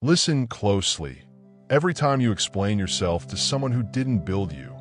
Listen closely. Every time you explain yourself to someone who didn't build you,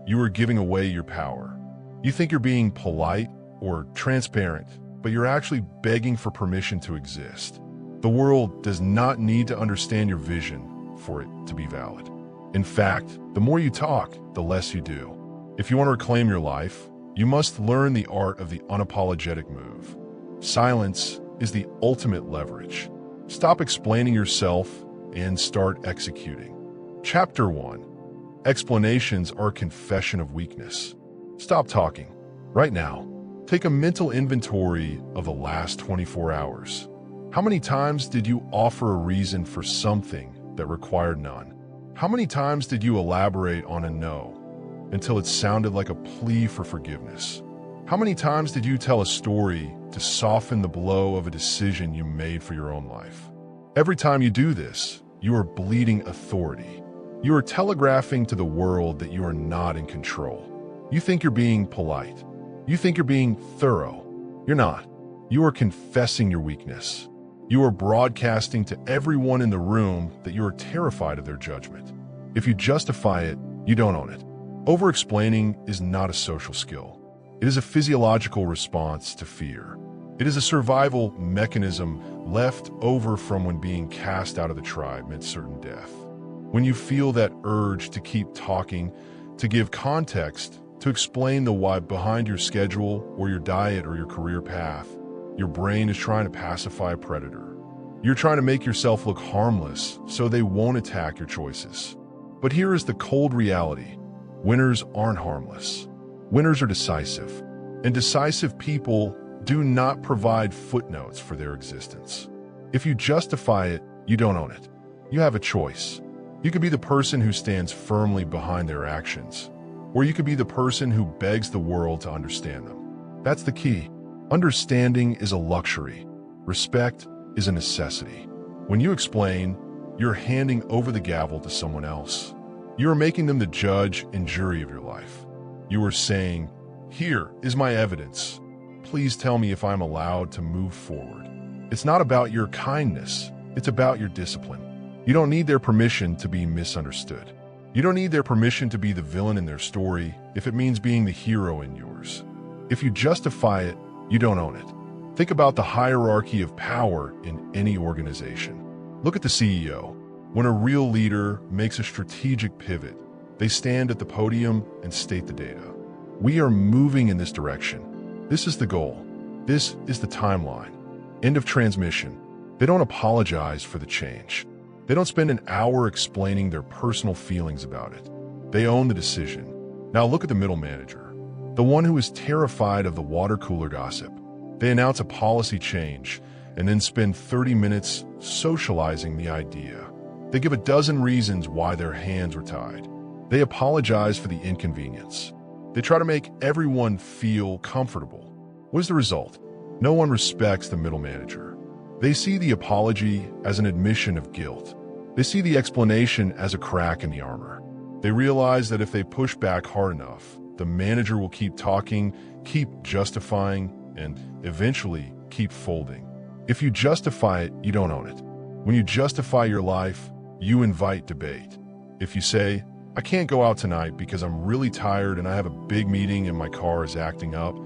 you are giving away your power. You think you're being polite or transparent, but you're actually begging for permission to exist. The world does not need to understand your vision for it to be valid. In fact, the more you talk, the less you do. If you want to reclaim your life, you must learn the art of the unapologetic move. Silence is the ultimate leverage. Stop explaining yourself and start executing. Chapter 1. Explanations are a confession of weakness. Stop talking. Right now, take a mental inventory of the last 24 hours. How many times did you offer a reason for something that required none? How many times did you elaborate on a no until it sounded like a plea for forgiveness? How many times did you tell a story to soften the blow of a decision you made for your own life? Every time you do this, you are bleeding authority. You are telegraphing to the world that you are not in control. You think you're being polite. You think you're being thorough. You're not. You are confessing your weakness. You are broadcasting to everyone in the room that you are terrified of their judgment. If you justify it, you don't own it. Over-explaining is not a social skill. It is a physiological response to fear. It is a survival mechanism left over from when being cast out of the tribe meant certain death. When you feel that urge to keep talking, to give context, to explain the why behind your schedule or your diet or your career path, your brain is trying to pacify a predator. You're trying to make yourself look harmless so they won't attack your choices. But here is the cold reality. Winners aren't harmless. Winners are decisive. And decisive people do not provide footnotes for their existence. If you justify it, you don't own it. You have a choice. You could be the person who stands firmly behind their actions, or you could be the person who begs the world to understand them. That's the key. Understanding is a luxury. Respect is a necessity. When you explain, you're handing over the gavel to someone else. You are making them the judge and jury of your life. You are saying, "Here is my evidence. Please tell me if I'm allowed to move forward." It's not about your kindness. It's about your discipline. You don't need their permission to be misunderstood. You don't need their permission to be the villain in their story if it means being the hero in yours. If you justify it, you don't own it. Think about the hierarchy of power in any organization. Look at the CEO. When a real leader makes a strategic pivot, they stand at the podium and state the data. We are moving in this direction. This is the goal. This is the timeline. End of transmission. They don't apologize for the change. They don't spend an hour explaining their personal feelings about it. They own the decision. Now look at the middle manager, the one who is terrified of the water cooler gossip. They announce a policy change and then spend 30 minutes socializing the idea. They give a dozen reasons why their hands were tied. They apologize for the inconvenience. They try to make everyone feel comfortable. What is the result? No one respects the middle manager. They see the apology as an admission of guilt. They see the explanation as a crack in the armor. They realize that if they push back hard enough, the manager will keep talking, keep justifying, and eventually keep folding. If you justify it, you don't own it. When you justify your life, you invite debate. If you say, "I can't go out tonight because I'm really tired and I have a big meeting and my car is acting up,"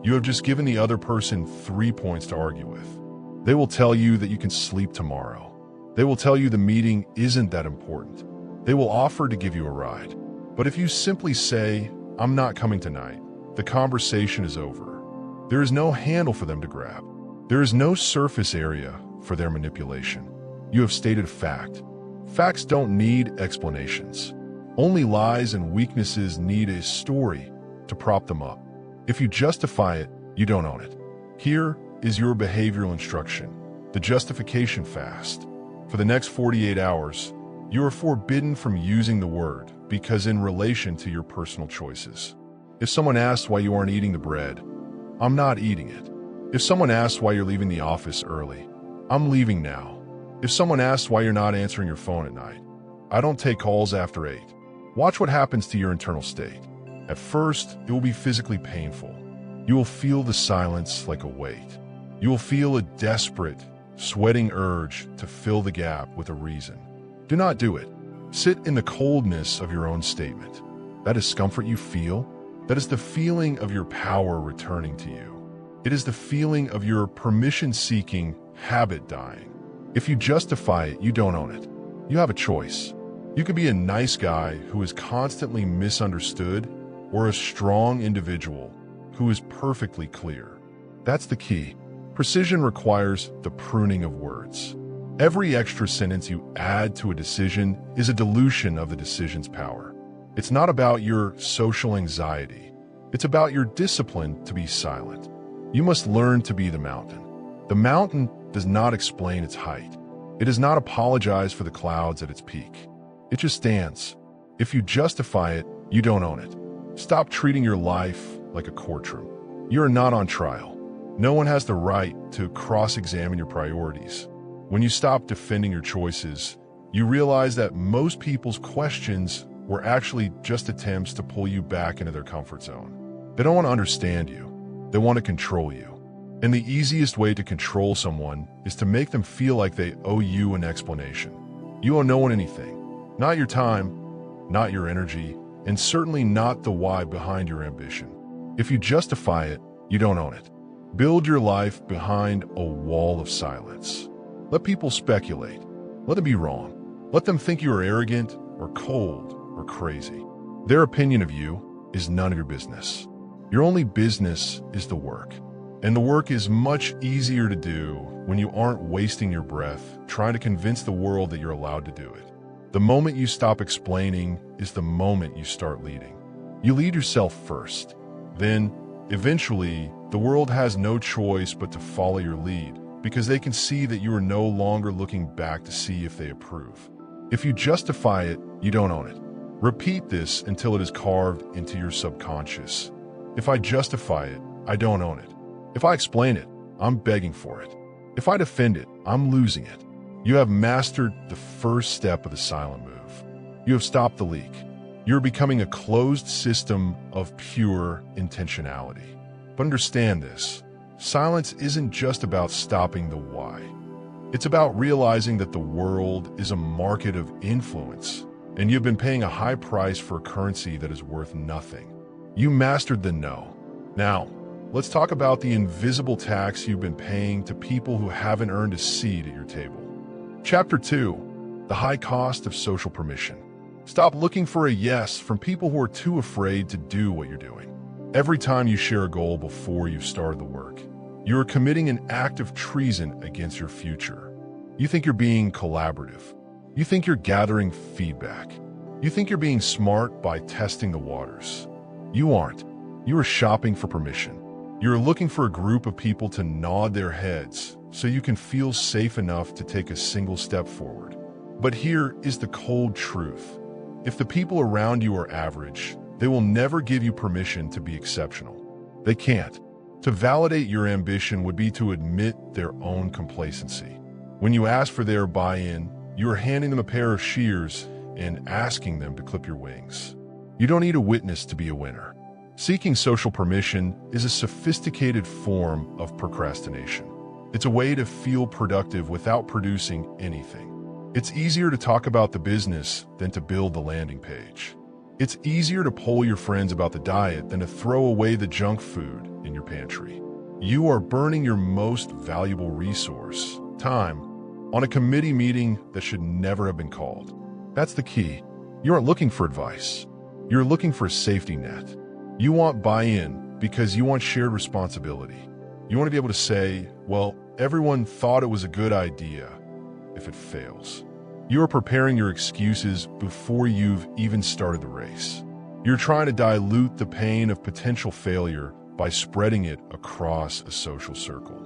you have just given the other person 3 points to argue with. They will tell you that you can sleep tomorrow. They will tell you the meeting isn't that important. They will offer to give you a ride. But if you simply say, "I'm not coming tonight," the conversation is over. There is no handle for them to grab. There is no surface area for their manipulation. You have stated a fact. Facts don't need explanations. Only lies and weaknesses need a story to prop them up. If you justify it, you don't own it. Here is your behavioral instruction, the justification fast. For the next 48 hours, you are forbidden from using the word because in relation to your personal choices. If someone asks why you aren't eating the bread, "I'm not eating it." If someone asks why you're leaving the office early, "I'm leaving now." If someone asks why you're not answering your phone at night, "I don't take calls after 8. Watch what happens to your internal state. At first, it will be physically painful. You will feel the silence like a weight. You will feel a desperate, sweating urge to fill the gap with a reason. Do not do it. Sit in the coldness of your own statement. That discomfort you feel, that is the feeling of your power returning to you. It is the feeling of your permission-seeking habit dying. If you justify it, you don't own it. You have a choice. You could be a nice guy who is constantly misunderstood, or a strong individual who is perfectly clear. That's the key. Precision requires the pruning of words. Every extra sentence you add to a decision is a dilution of the decision's power. It's not about your social anxiety. It's about your discipline to be silent. You must learn to be the mountain. The mountain does not explain its height. It does not apologize for the clouds at its peak. It just stands. If you justify it, you don't own it. Stop treating your life like a courtroom. You are not on trial. No one has the right to cross-examine your priorities. When you stop defending your choices, you realize that most people's questions were actually just attempts to pull you back into their comfort zone. They don't want to understand you. They want to control you. And the easiest way to control someone is to make them feel like they owe you an explanation. You owe no one anything. Not your time, not your energy, and certainly not the why behind your ambition. If you justify it, you don't own it. Build your life behind a wall of silence. Let people speculate. Let them be wrong. Let them think you are arrogant or cold or crazy. Their opinion of you is none of your business. Your only business is the work. And the work is much easier to do when you aren't wasting your breath trying to convince the world that you're allowed to do it. The moment you stop explaining is the moment you start leading. You lead yourself first. Then, eventually, the world has no choice but to follow your lead because they can see that you are no longer looking back to see if they approve. If you justify it, you don't own it. Repeat this until it is carved into your subconscious. If I justify it, I don't own it. If I explain it, I'm begging for it. If I defend it, I'm losing it. You have mastered the first step of the silent move. You have stopped the leak. You're becoming a closed system of pure intentionality. But understand this, silence isn't just about stopping the why. It's about realizing that the world is a market of influence, and you've been paying a high price for a currency that is worth nothing. You mastered the no. Now, let's talk about the invisible tax you've been paying to people who haven't earned a seat at your table. Chapter 2, The High Cost of Social Permission. Stop looking for a yes from people who are too afraid to do what you're doing. Every time you share a goal before you've started the work, you are committing an act of treason against your future. You think you're being collaborative. You think you're gathering feedback. You think you're being smart by testing the waters. You aren't. You are shopping for permission. You're looking for a group of people to nod their heads so you can feel safe enough to take a single step forward. But here is the cold truth. If the people around you are average, they will never give you permission to be exceptional. They can't. To validate your ambition would be to admit their own complacency. When you ask for their buy-in, you are handing them a pair of shears and asking them to clip your wings. You don't need a witness to be a winner. Seeking social permission is a sophisticated form of procrastination. It's a way to feel productive without producing anything. It's easier to talk about the business than to build the landing page. It's easier to poll your friends about the diet than to throw away the junk food in your pantry. You are burning your most valuable resource, time, on a committee meeting that should never have been called. That's the key. You aren't looking for advice. You're looking for a safety net. You want buy-in because you want shared responsibility. You want to be able to say, well, everyone thought it was a good idea if it fails. You are preparing your excuses before you've even started the race. You're trying to dilute the pain of potential failure by spreading it across a social circle.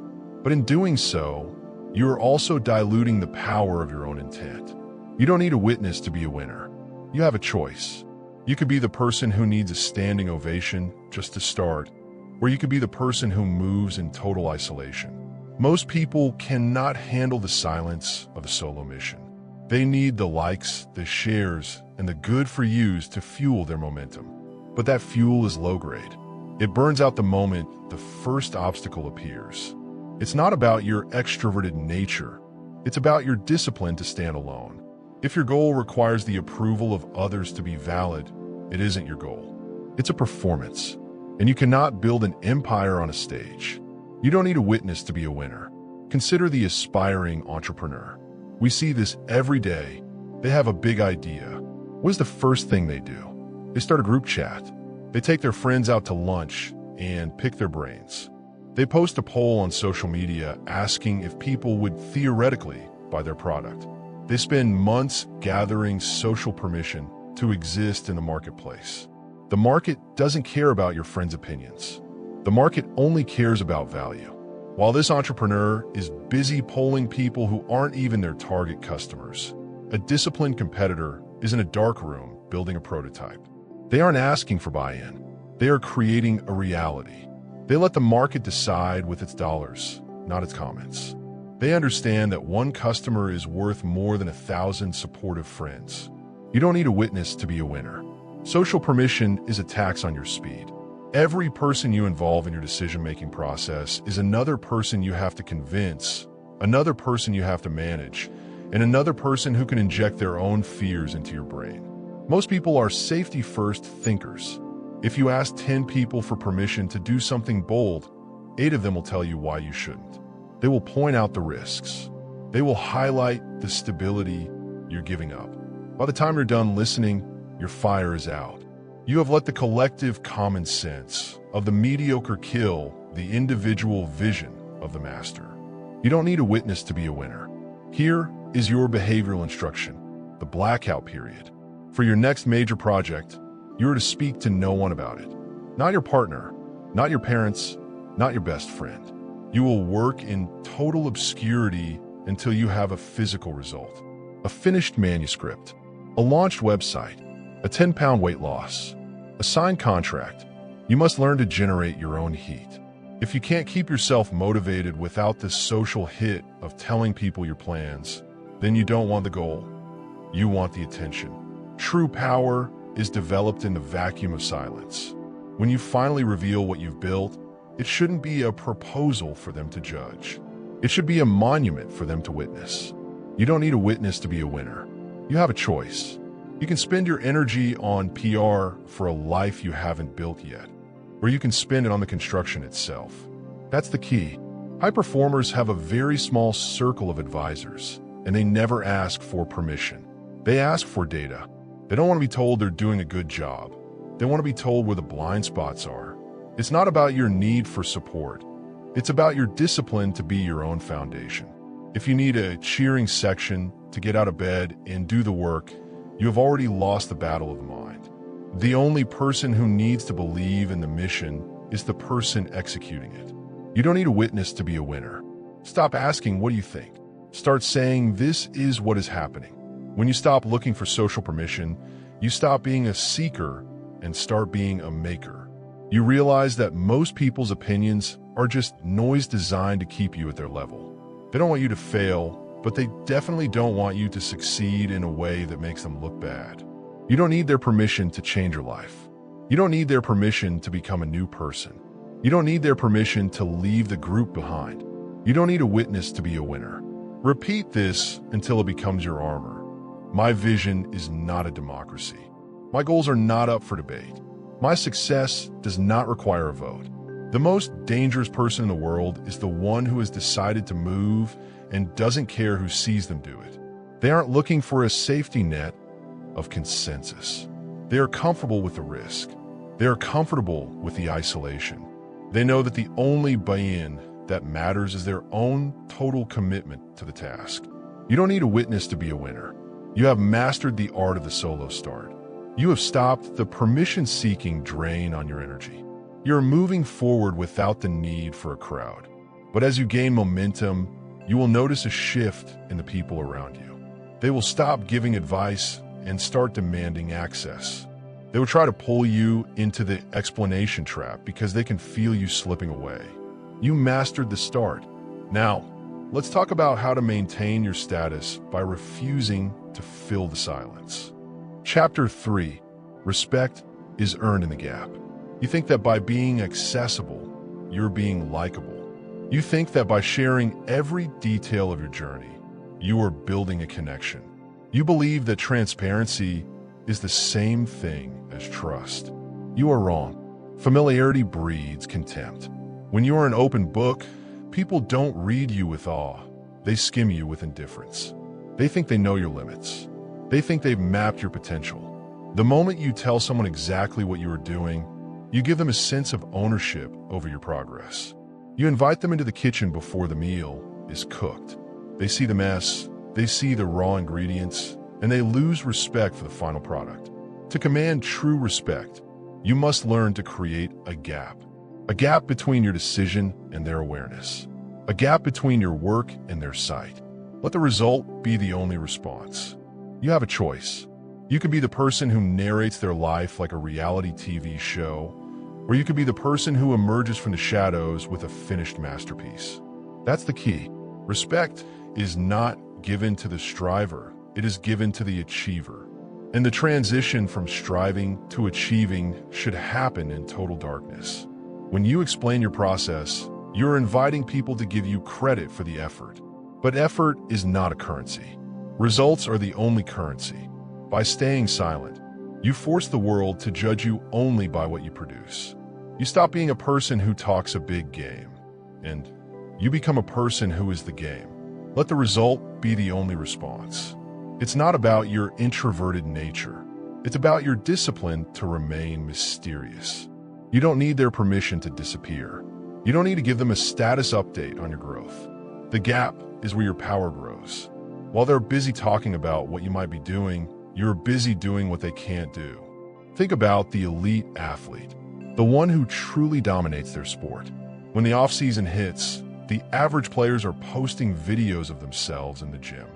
But in doing so, you are also diluting the power of your own intent. You don't need a witness to be a winner. You have a choice. You could be the person who needs a standing ovation just to start, or you could be the person who moves in total isolation. Most people cannot handle the silence of a solo mission. They need the likes, the shares, and the good for yous to fuel their momentum. But that fuel is low grade. It burns out the moment the first obstacle appears. It's not about your extroverted nature. It's about your discipline to stand alone. If your goal requires the approval of others to be valid, it isn't your goal. It's a performance, and you cannot build an empire on a stage. You don't need a witness to be a winner. Consider the aspiring entrepreneur. We see this every day. They have a big idea. What is the first thing they do? They start a group chat. They take their friends out to lunch and pick their brains. They post a poll on social media asking if people would theoretically buy their product. They spend months gathering social permission to exist in the marketplace. The market doesn't care about your friends' opinions. The market only cares about value. While this entrepreneur is busy polling people who aren't even their target customers, a disciplined competitor is in a dark room building a prototype. They aren't asking for buy-in. They are creating a reality. They let the market decide with its dollars, not its comments. They understand that one customer is worth more than 1,000 supportive friends. You don't need a witness to be a winner. Social permission is a tax on your speed. Every person you involve in your decision-making process is another person you have to convince, another person you have to manage, and another person who can inject their own fears into your brain. Most people are safety-first thinkers. If you ask 10 people for permission to do something bold, 8 of them will tell you why you shouldn't. They will point out the risks. They will highlight the stability you're giving up. By the time you're done listening, your fire is out. You have let the collective common sense of the mediocre kill the individual vision of the master. You don't need a witness to be a winner. Here is your behavioral instruction, the blackout period. For your next major project, you are to speak to no one about it. Not your partner, not your parents, not your best friend. You will work in total obscurity until you have a physical result, a finished manuscript, a launched website, a 10-pound weight loss, a signed contract. You must learn to generate your own heat. If you can't keep yourself motivated without the social hit of telling people your plans, then you don't want the goal. You want the attention. True power is developed in the vacuum of silence. When you finally reveal what you've built, it shouldn't be a proposal for them to judge. It should be a monument for them to witness. You don't need a witness to be a winner. You have a choice. You can spend your energy on PR for a life you haven't built yet, or you can spend it on the construction itself. That's the key. High performers have a very small circle of advisors, and they never ask for permission. They ask for data. They don't want to be told they're doing a good job. They want to be told where the blind spots are. It's not about your need for support. It's about your discipline to be your own foundation. If you need a cheering section to get out of bed and do the work, you have already lost the battle of the mind. The only person who needs to believe in the mission is the person executing it. You don't need a witness to be a winner. Stop asking, what do you think? Start saying, this is what is happening. When you stop looking for social permission, you stop being a seeker and start being a maker. You realize that most people's opinions are just noise designed to keep you at their level. They don't want you to fail, but they definitely don't want you to succeed in a way that makes them look bad. You don't need their permission to change your life. You don't need their permission to become a new person. You don't need their permission to leave the group behind. You don't need a witness to be a winner. Repeat this until it becomes your armor. My vision is not a democracy. My goals are not up for debate. My success does not require a vote. The most dangerous person in the world is the one who has decided to move and doesn't care who sees them do it. They aren't looking for a safety net of consensus. They are comfortable with the risk. They are comfortable with the isolation. They know that the only buy-in that matters is their own total commitment to the task. You don't need a witness to be a winner. You have mastered the art of the solo start. You have stopped the permission-seeking drain on your energy. You're moving forward without the need for a crowd. But as you gain momentum, you will notice a shift in the people around you. They will stop giving advice and start demanding access. They will try to pull you into the explanation trap because they can feel you slipping away. You mastered the start. Now, let's talk about how to maintain your status by refusing to fill the silence. Chapter 3. Respect is earned in the gap. You think that by being accessible, you're being likable. You think that by sharing every detail of your journey, you are building a connection. You believe that transparency is the same thing as trust. You are wrong. Familiarity breeds contempt. When you are an open book, people don't read you with awe. They skim you with indifference. They think they know your limits. They think they've mapped your potential. The moment you tell someone exactly what you are doing, you give them a sense of ownership over your progress. You invite them into the kitchen before the meal is cooked. They see the mess, they see the raw ingredients, and they lose respect for the final product. To command true respect, you must learn to create a gap between your decision and their awareness, a gap between your work and their sight. Let the result be the only response. You have a choice. You could be the person who narrates their life like a reality TV show, or you could be the person who emerges from the shadows with a finished masterpiece. That's the key. Respect is not given to the striver, it is given to the achiever. And the transition from striving to achieving should happen in total darkness. When you explain your process, you're inviting people to give you credit for the effort. But effort is not a currency. Results are the only currency. By staying silent, you force the world to judge you only by what you produce. You stop being a person who talks a big game, and you become a person who is the game. Let the result be the only response. It's not about your introverted nature. It's about your discipline to remain mysterious. You don't need their permission to disappear. You don't need to give them a status update on your growth. The gap is where your power grows. While they're busy talking about what you might be doing, you're busy doing what they can't do. Think about the elite athlete, the one who truly dominates their sport. When the off-season hits, the average players are posting videos of themselves in the gym.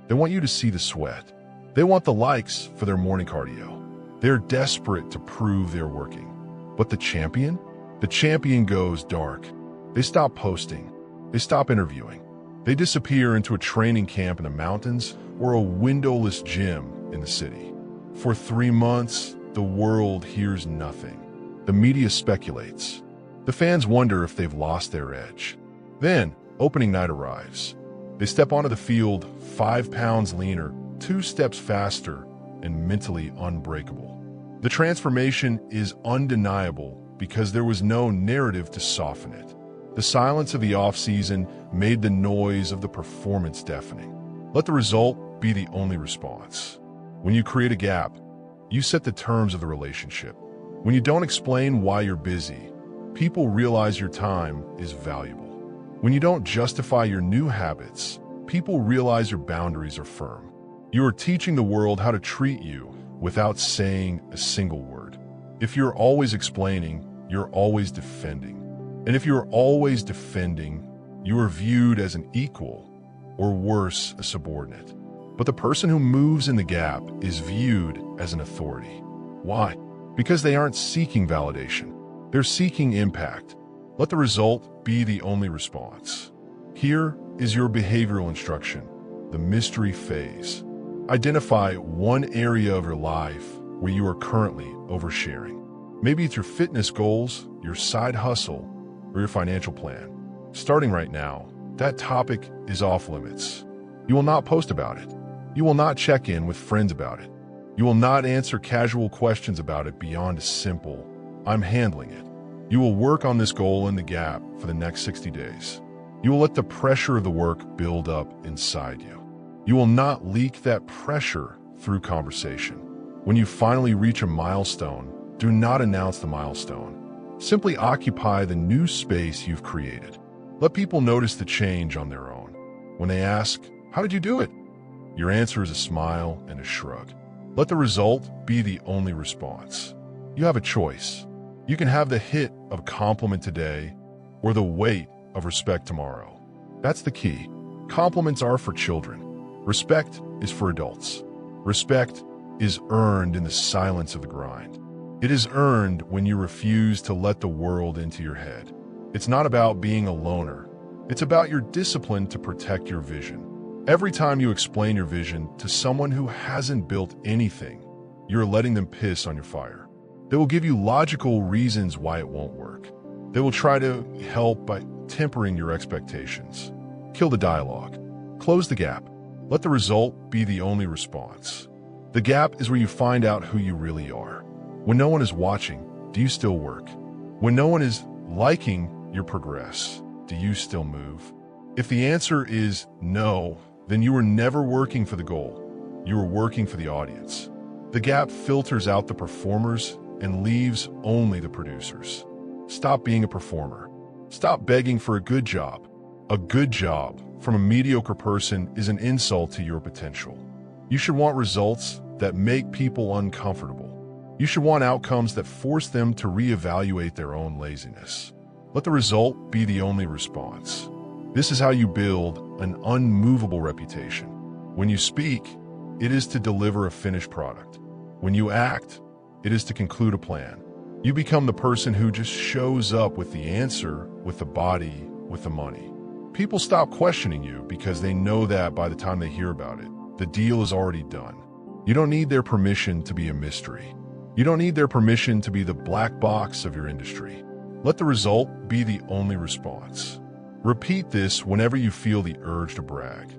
They want you to see the sweat. They want the likes for their morning cardio. They're desperate to prove they're working. But the champion? The champion goes dark. They stop posting. They stop interviewing. They disappear into a training camp in the mountains or a windowless gym in the city. For 3 months, the world hears nothing. The media speculates. The fans wonder if they've lost their edge. Then, opening night arrives. They step onto the field 5 pounds leaner, 2 steps faster, and mentally unbreakable. The transformation is undeniable because there was no narrative to soften it. The silence of the off-season made the noise of the performance deafening. Let the result be the only response. When you create a gap, you set the terms of the relationship. When you don't explain why you're busy, people realize your time is valuable. When you don't justify your new habits, people realize your boundaries are firm. You are teaching the world how to treat you without saying a single word. If you're always explaining, you're always defending. And if you're always defending, you are viewed as an equal, or worse, a subordinate. But the person who moves in the gap is viewed as an authority. Why? Because they aren't seeking validation. They're seeking impact. Let the result be the only response. Here is your behavioral instruction, the mystery phase. Identify one area of your life where you are currently oversharing. Maybe it's your fitness goals, your side hustle, or your financial plan. Starting right now, that topic is off limits. You will not post about it. You will not check in with friends about it. You will not answer casual questions about it beyond a simple, "I'm handling it." You will work on this goal in the gap for the next 60 days. You will let the pressure of the work build up inside you. You will not leak that pressure through conversation. When you finally reach a milestone, do not announce the milestone. Simply occupy the new space you've created. Let people notice the change on their own. When they ask, "How did you do it?" your answer is a smile and a shrug. Let the result be the only response. You have a choice. You can have the hit of compliment today or the weight of respect tomorrow. That's the key. Compliments are for children. Respect is for adults. Respect is earned in the silence of the grind. It is earned when you refuse to let the world into your head. It's not about being a loner. It's about your discipline to protect your vision. Every time you explain your vision to someone who hasn't built anything, you're letting them piss on your fire. They will give you logical reasons why it won't work. They will try to help by tempering your expectations. Kill the dialogue. Close the gap. Let the result be the only response. The gap is where you find out who you really are. When no one is watching, do you still work? When no one is liking your progress, do you still move? If the answer is no, then you were never working for the goal. You were working for the audience. The gap filters out the performers and leaves only the producers. Stop being a performer. Stop begging for a good job. A good job from a mediocre person is an insult to your potential. You should want results that make people uncomfortable. You should want outcomes that force them to reevaluate their own laziness. Let the result be the only response. This is how you build an unmovable reputation. When you speak, it is to deliver a finished product. When you act, it is to conclude a plan. You become the person who just shows up with the answer, with the body, with the money. People stop questioning you because they know that by the time they hear about it, the deal is already done. You don't need their permission to be a mystery. You don't need their permission to be the black box of your industry. Let the result be the only response. Repeat this whenever you feel the urge to brag.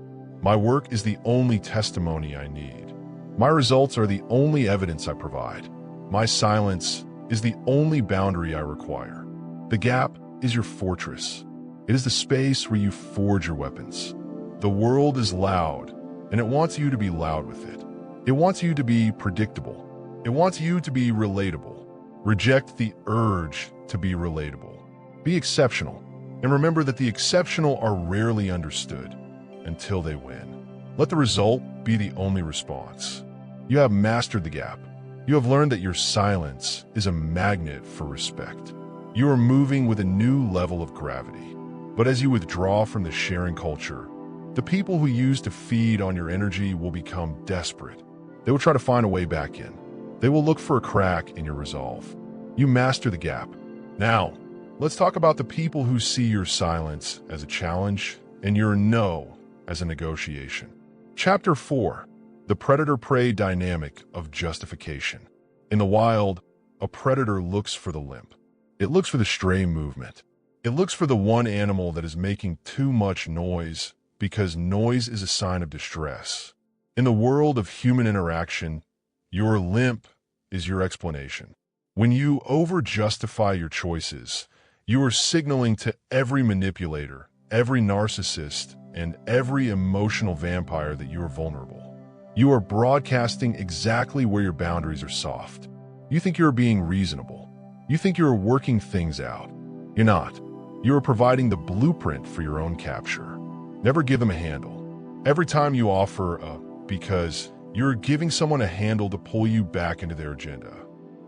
My work is the only testimony I need. My results are the only evidence I provide. My silence is the only boundary I require. The gap is your fortress. It is the space where you forge your weapons. The world is loud, and it wants you to be loud with it. It wants you to be predictable. It wants you to be relatable. Reject the urge to be relatable. Be exceptional, and remember that the exceptional are rarely understood until they win. Let the result be the only response. You have mastered the gap. You have learned that your silence is a magnet for respect. You are moving with a new level of gravity. But as you withdraw from the sharing culture, the people who used to feed on your energy will become desperate. They will try to find a way back in. They will look for a crack in your resolve. You master the gap. Now, let's talk about the people who see your silence as a challenge and your no as a negotiation. Chapter 4. The predator-prey dynamic of justification. In the wild, a predator looks for the limp. It looks for the stray movement. It looks for the one animal that is making too much noise because noise is a sign of distress. In the world of human interaction, your limp is your explanation. When you over-justify your choices, you are signaling to every manipulator, every narcissist, and every emotional vampire that you are vulnerable. You are broadcasting exactly where your boundaries are soft. You think you're being reasonable. You think you're working things out. You're not. You are providing the blueprint for your own capture. Never give them a handle. Every time you offer a because, you're giving someone a handle to pull you back into their agenda.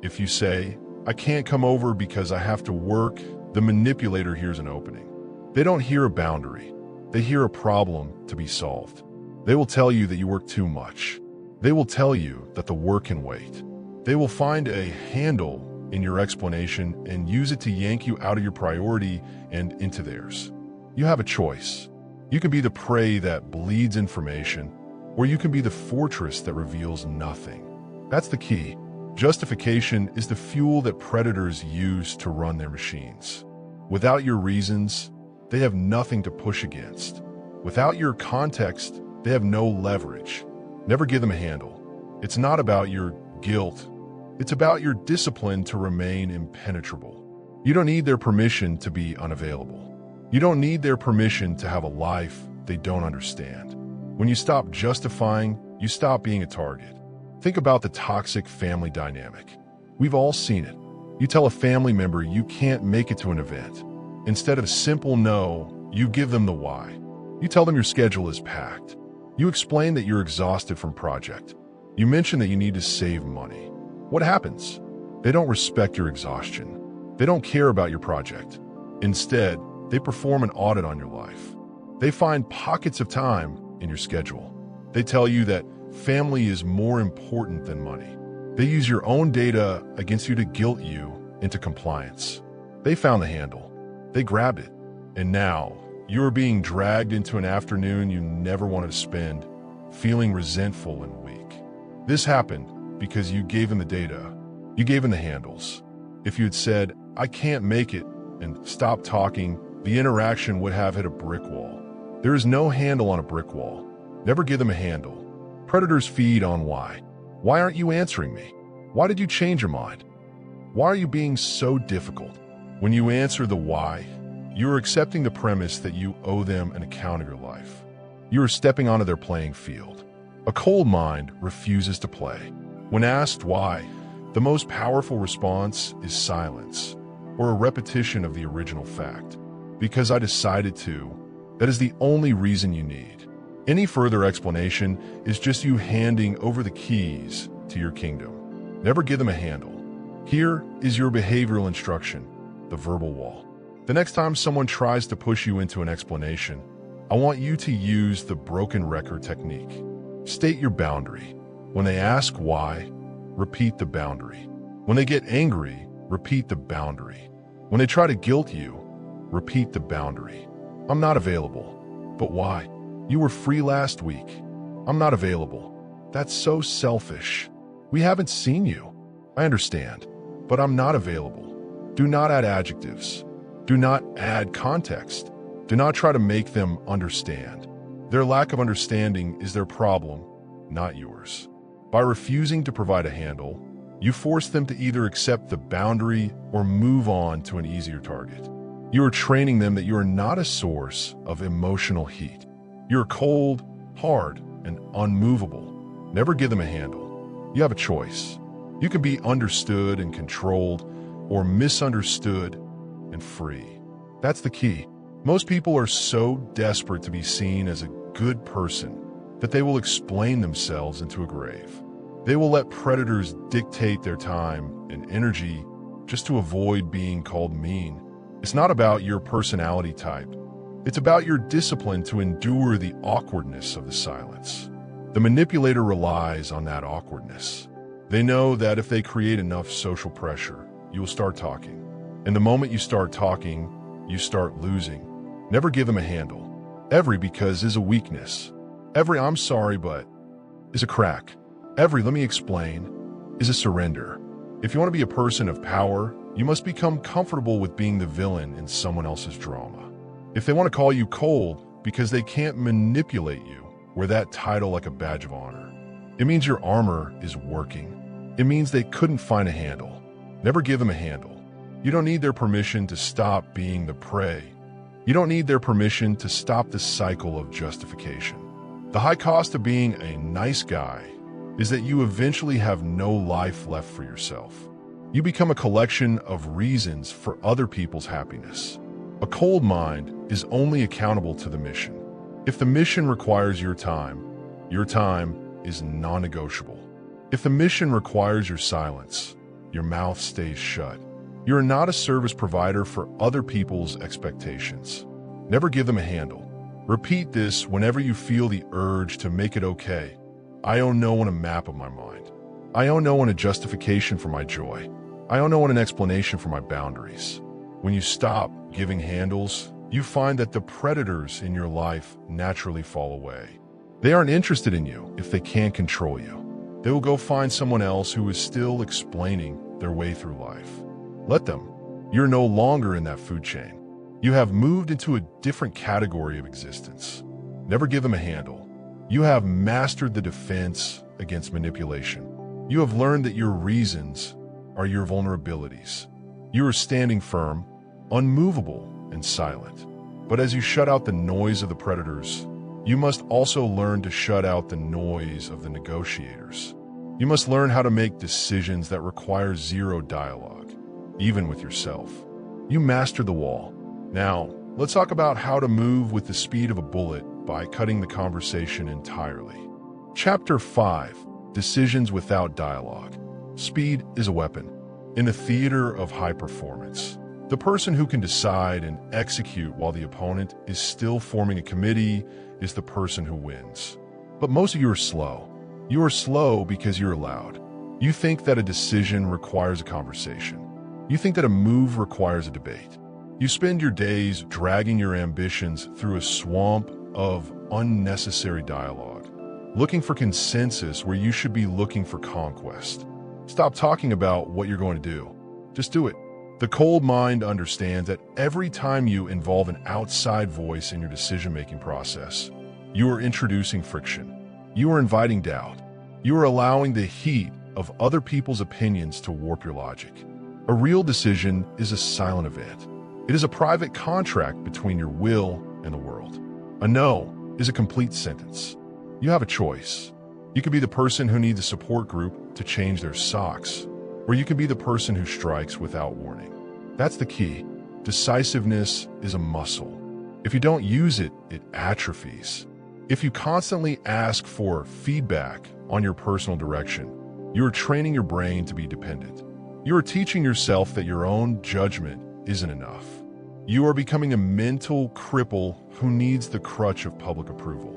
If you say, I can't come over because I have to work, the manipulator hears an opening. They don't hear a boundary. They hear a problem to be solved. They will tell you that you work too much. They will tell you that the work can wait. They will find a handle in your explanation and use it to yank you out of your priority and into theirs. You have a choice. You can be the prey that bleeds information, or you can be the fortress that reveals nothing. That's the key. Justification is the fuel that predators use to run their machines. Without your reasons, they have nothing to push against. Without your context, they have no leverage. Never give them a handle. It's not about your guilt. It's about your discipline to remain impenetrable. You don't need their permission to be unavailable. You don't need their permission to have a life they don't understand. When you stop justifying, you stop being a target. Think about the toxic family dynamic. We've all seen it. You tell a family member you can't make it to an event. Instead of a simple no, you give them the why. You tell them your schedule is packed. You explain that you're exhausted from project. You mention that you need to save money. What happens? They don't respect your exhaustion. They don't care about your project. Instead, they perform an audit on your life. They find pockets of time in your schedule. They tell you that family is more important than money. They use your own data against you to guilt you into compliance. They found the handle. They grabbed it. And now, you are being dragged into an afternoon you never wanted to spend, feeling resentful and weak. This happened because you gave them the data. You gave them the handles. If you had said, I can't make it, and stopped talking, the interaction would have hit a brick wall. There is no handle on a brick wall. Never give them a handle. Predators feed on why. Why aren't you answering me? Why did you change your mind? Why are you being so difficult? When you answer the why, you are accepting the premise that you owe them an account of your life. You are stepping onto their playing field. A cold mind refuses to play. When asked why, the most powerful response is silence, or a repetition of the original fact. Because I decided to. That is the only reason you need. Any further explanation is just you handing over the keys to your kingdom. Never give them a handle. Here is your behavioral instruction, the verbal wall. The next time someone tries to push you into an explanation, I want you to use the broken record technique. State your boundary. When they ask why, repeat the boundary. When they get angry, repeat the boundary. When they try to guilt you, repeat the boundary. I'm not available. But why? You were free last week. I'm not available. That's so selfish. We haven't seen you. I understand, but I'm not available. Do not add adjectives. Do not add context. Do not try to make them understand. Their lack of understanding is their problem, not yours. By refusing to provide a handle, you force them to either accept the boundary or move on to an easier target. You are training them that you are not a source of emotional heat. You're cold, hard, and unmovable. Never give them a handle. You have a choice. You can be understood and controlled, or misunderstood and free. That's the key. Most people are so desperate to be seen as a good person that they will explain themselves into a grave. They will let predators dictate their time and energy just to avoid being called mean. It's not about your personality type. It's about your discipline to endure the awkwardness of the silence. The manipulator relies on that awkwardness. They know that if they create enough social pressure, you will start talking. And the moment you start talking, you start losing. Never give them a handle. Every because is a weakness. Every I'm sorry but is a crack. Every let me explain is a surrender. If you want to be a person of power, you must become comfortable with being the villain in someone else's drama. If they want to call you cold because they can't manipulate you, wear that title like a badge of honor. It means your armor is working. It means they couldn't find a handle. Never give them a handle. You don't need their permission to stop being the prey. You don't need their permission to stop the cycle of justification. The high cost of being a nice guy is that you eventually have no life left for yourself. You become a collection of reasons for other people's happiness. A cold mind is only accountable to the mission. If the mission requires your time is non-negotiable. If the mission requires your silence, your mouth stays shut. You are not a service provider for other people's expectations. Never give them a handle. Repeat this whenever you feel the urge to make it okay. I owe no one a map of my mind. I owe no one a justification for my joy. I owe no one an explanation for my boundaries. When you stop giving handles, you find that the predators in your life naturally fall away. They aren't interested in you if they can't control you. They will go find someone else who is still explaining their way through life. Let them. You're no longer in that food chain. You have moved into a different category of existence. Never give them a handle. You have mastered the defense against manipulation. You have learned that your reasons are your vulnerabilities. You are standing firm, unmovable, and silent. But as you shut out the noise of the predators, you must also learn to shut out the noise of the negotiators. You must learn how to make decisions that require zero dialogue, even with yourself. You master the wall. Now, let's talk about how to move with the speed of a bullet by cutting the conversation entirely. Chapter 5, Decisions Without Dialogue. Speed is a weapon. In a theater of high performance, the person who can decide and execute while the opponent is still forming a committee is the person who wins. But most of you are slow. You are slow because you're loud. You think that a decision requires a conversation. You think that a move requires a debate. You spend your days dragging your ambitions through a swamp of unnecessary dialogue, looking for consensus where you should be looking for conquest. Stop talking about what you're going to do. Just do it. The cold mind understands that every time you involve an outside voice in your decision-making process, you are introducing friction. You are inviting doubt. You are allowing the heat of other people's opinions to warp your logic. A real decision is a silent event. It is a private contract between your will and the world. A no is a complete sentence. You have a choice. You could be the person who needs a support group to change their socks, or you could be the person who strikes without warning. That's the key. Decisiveness is a muscle. If you don't use it, it atrophies. If you constantly ask for feedback on your personal direction, you are training your brain to be dependent. You are teaching yourself that your own judgment isn't enough. You are becoming a mental cripple who needs the crutch of public approval.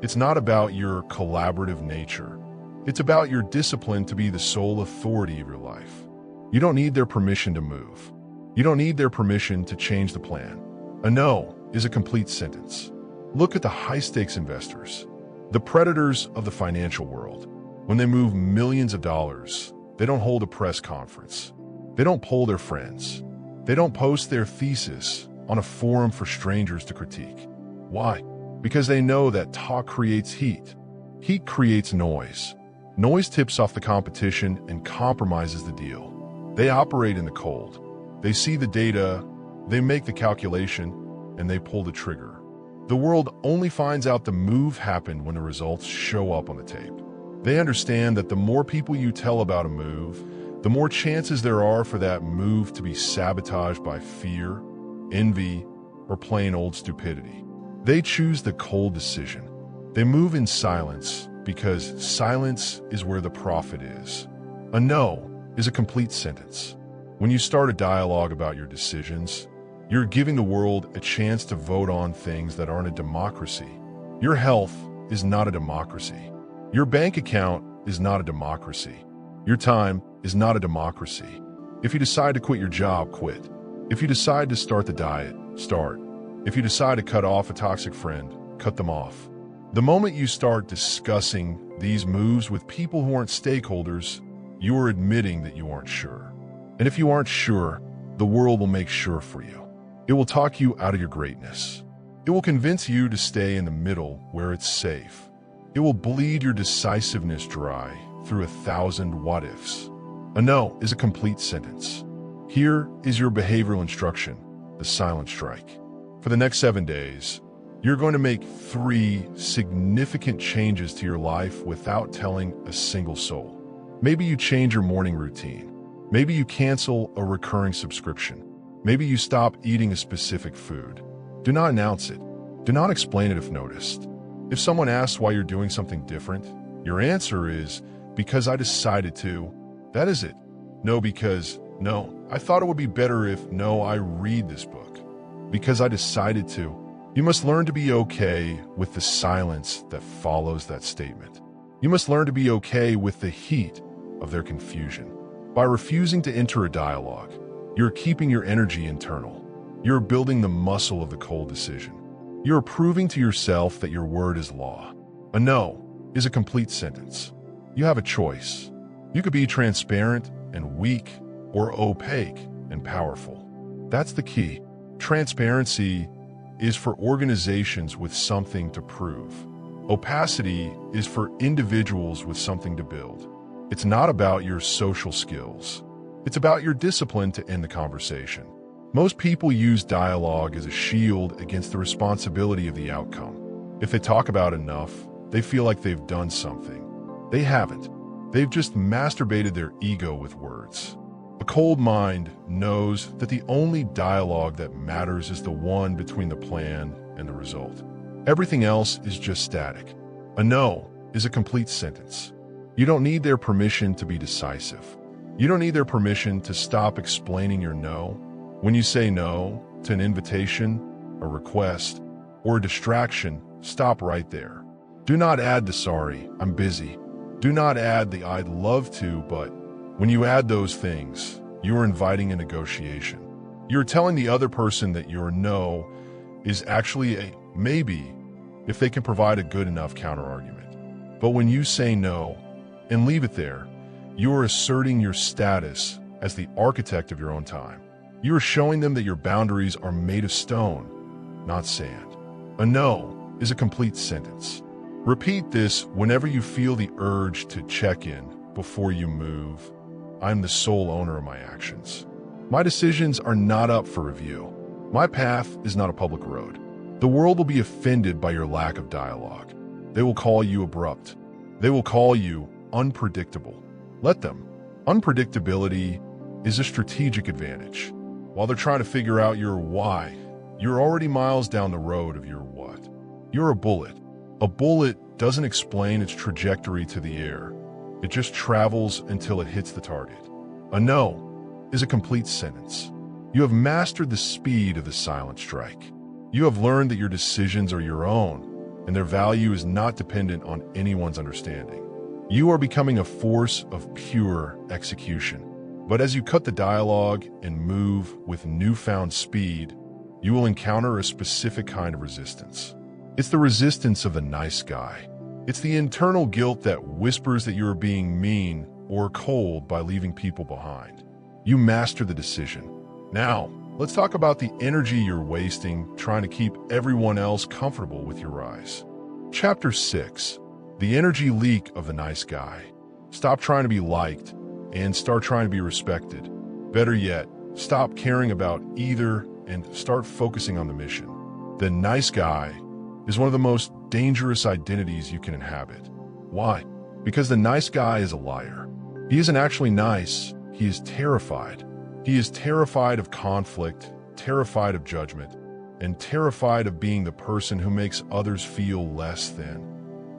It's not about your collaborative nature. It's about your discipline to be the sole authority of your life. You don't need their permission to move. You don't need their permission to change the plan. A no is a complete sentence. Look at the high-stakes investors, the predators of the financial world. When they move millions of dollars, they don't hold a press conference. They don't poll their friends. They don't post their thesis on a forum for strangers to critique. Why? Because they know that talk creates heat. Heat creates noise. Noise tips off the competition and compromises the deal. They operate in the cold. They see the data, they make the calculation, and they pull the trigger. The world only finds out the move happened when the results show up on the tape. They understand that the more people you tell about a move, the more chances there are for that move to be sabotaged by fear, envy, or plain old stupidity. They choose the cold decision. They move in silence because silence is where the profit is. A no is a complete sentence. When you start a dialogue about your decisions, you're giving the world a chance to vote on things that aren't a democracy. Your health is not a democracy. Your bank account is not a democracy. Your time is not a democracy. If you decide to quit your job, quit. If you decide to start the diet, start. If you decide to cut off a toxic friend, cut them off. The moment you start discussing these moves with people who aren't stakeholders, you are admitting that you aren't sure. And if you aren't sure, the world will make sure for you. It will talk you out of your greatness. It will convince you to stay in the middle where it's safe. It will bleed your decisiveness dry through 1,000 what-ifs. A no is a complete sentence. Here is your behavioral instruction, the silent strike. For the next 7 days, you're going to make 3 significant changes to your life without telling a single soul. Maybe you change your morning routine. Maybe you cancel a recurring subscription. Maybe you stop eating a specific food. Do not announce it. Do not explain it if noticed. If someone asks why you're doing something different, your answer is, because I decided to. That is it. No, because, no, I thought it would be better if, no, I read this book. Because I decided to. You must learn to be okay with the silence that follows that statement. You must learn to be okay with the heat of their confusion. By refusing to enter a dialogue, you're keeping your energy internal. You're building the muscle of the cold decision. You're proving to yourself that your word is law. A no is a complete sentence. You have a choice. You could be transparent and weak, or opaque and powerful. That's the key. Transparency is for organizations with something to prove. Opacity is for individuals with something to build. It's not about your social skills. It's about your discipline to end the conversation. Most people use dialogue as a shield against the responsibility of the outcome. If they talk about enough, they feel like they've done something. They haven't. They've just masturbated their ego with words. A cold mind knows that the only dialogue that matters is the one between the plan and the result. Everything else is just static. A no is a complete sentence. You don't need their permission to be decisive. You don't need their permission to stop explaining your no. When you say no to an invitation, a request, or a distraction, stop right there. Do not add the sorry, I'm busy. Do not add the I'd love to, but when you add those things, you are inviting a negotiation. You're telling the other person that your no is actually a maybe if they can provide a good enough counterargument. But when you say no and leave it there, you are asserting your status as the architect of your own time. You are showing them that your boundaries are made of stone, not sand. A no is a complete sentence. Repeat this whenever you feel the urge to check in before you move. I'm the sole owner of my actions. My decisions are not up for review. My path is not a public road. The world will be offended by your lack of dialogue. They will call you abrupt. They will call you unpredictable. Let them. Unpredictability is a strategic advantage. While they're trying to figure out your why, you're already miles down the road of your what. You're a bullet. A bullet doesn't explain its trajectory to the air. It just travels until it hits the target. A no is a complete sentence. You have mastered the speed of the silent strike. You have learned that your decisions are your own, and their value is not dependent on anyone's understanding. You are becoming a force of pure execution. But as you cut the dialogue and move with newfound speed, you will encounter a specific kind of resistance. It's the resistance of the nice guy. It's the internal guilt that whispers that you are being mean or cold by leaving people behind. You master the decision. Now, let's talk about the energy you're wasting trying to keep everyone else comfortable with your rise. Chapter 6. The energy leak of the nice guy. Stop trying to be liked and start trying to be respected. Better yet, stop caring about either and start focusing on the mission. The nice guy is one of the most dangerous identities you can inhabit. Why? Because the nice guy is a liar. He isn't actually nice, he is terrified. He is terrified of conflict, terrified of judgment, and terrified of being the person who makes others feel less than.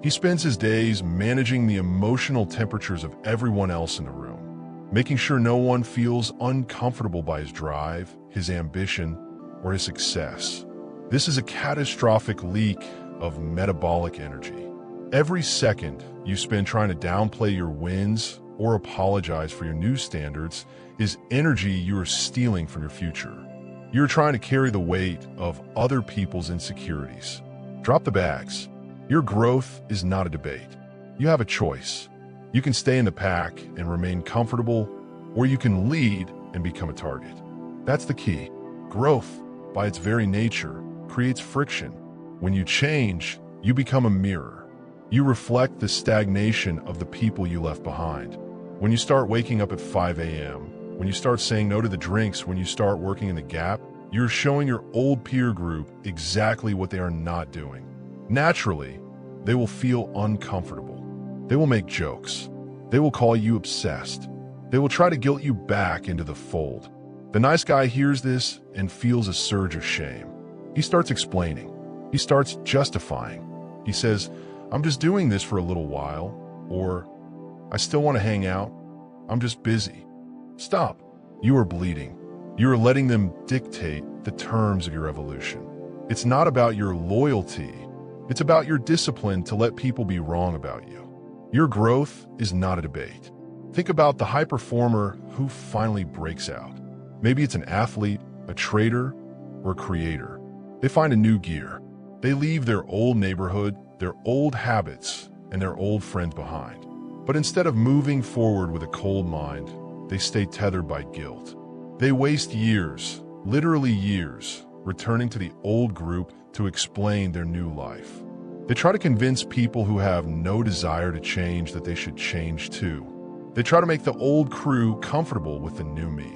He spends his days managing the emotional temperatures of everyone else in the room, making sure no one feels uncomfortable by his drive, his ambition, or his success. This is a catastrophic leak of metabolic energy. Every second you spend trying to downplay your wins or apologize for your new standards is energy you are stealing from your future. You're trying to carry the weight of other people's insecurities. Drop the bags. Your growth is not a debate. You have a choice. You can stay in the pack and remain comfortable, or you can lead and become a target. That's the key. Growth, by its very nature, creates friction. When you change, you become a mirror. You reflect the stagnation of the people you left behind. When you start waking up at 5 a.m., when you start saying no to the drinks, when you start working in the Gap, you're showing your old peer group exactly what they are not doing. Naturally, they will feel uncomfortable. They will make jokes. They will call you obsessed. They will try to guilt you back into the fold. The nice guy hears this and feels a surge of shame. He starts explaining. He starts justifying. He says, I'm just doing this for a little while, or I still want to hang out. I'm just busy. Stop. You are bleeding. You are letting them dictate the terms of your evolution. It's not about your loyalty. It's about your discipline to let people be wrong about you. Your growth is not a debate. Think about the high performer who finally breaks out. Maybe it's an athlete, a trader, or a creator. They find a new gear. They leave their old neighborhood, their old habits, and their old friends behind. But instead of moving forward with a cold mind, they stay tethered by guilt. They waste years, literally years, returning to the old group to explain their new life. They try to convince people who have no desire to change that they should change too. They try to make the old crew comfortable with the new me.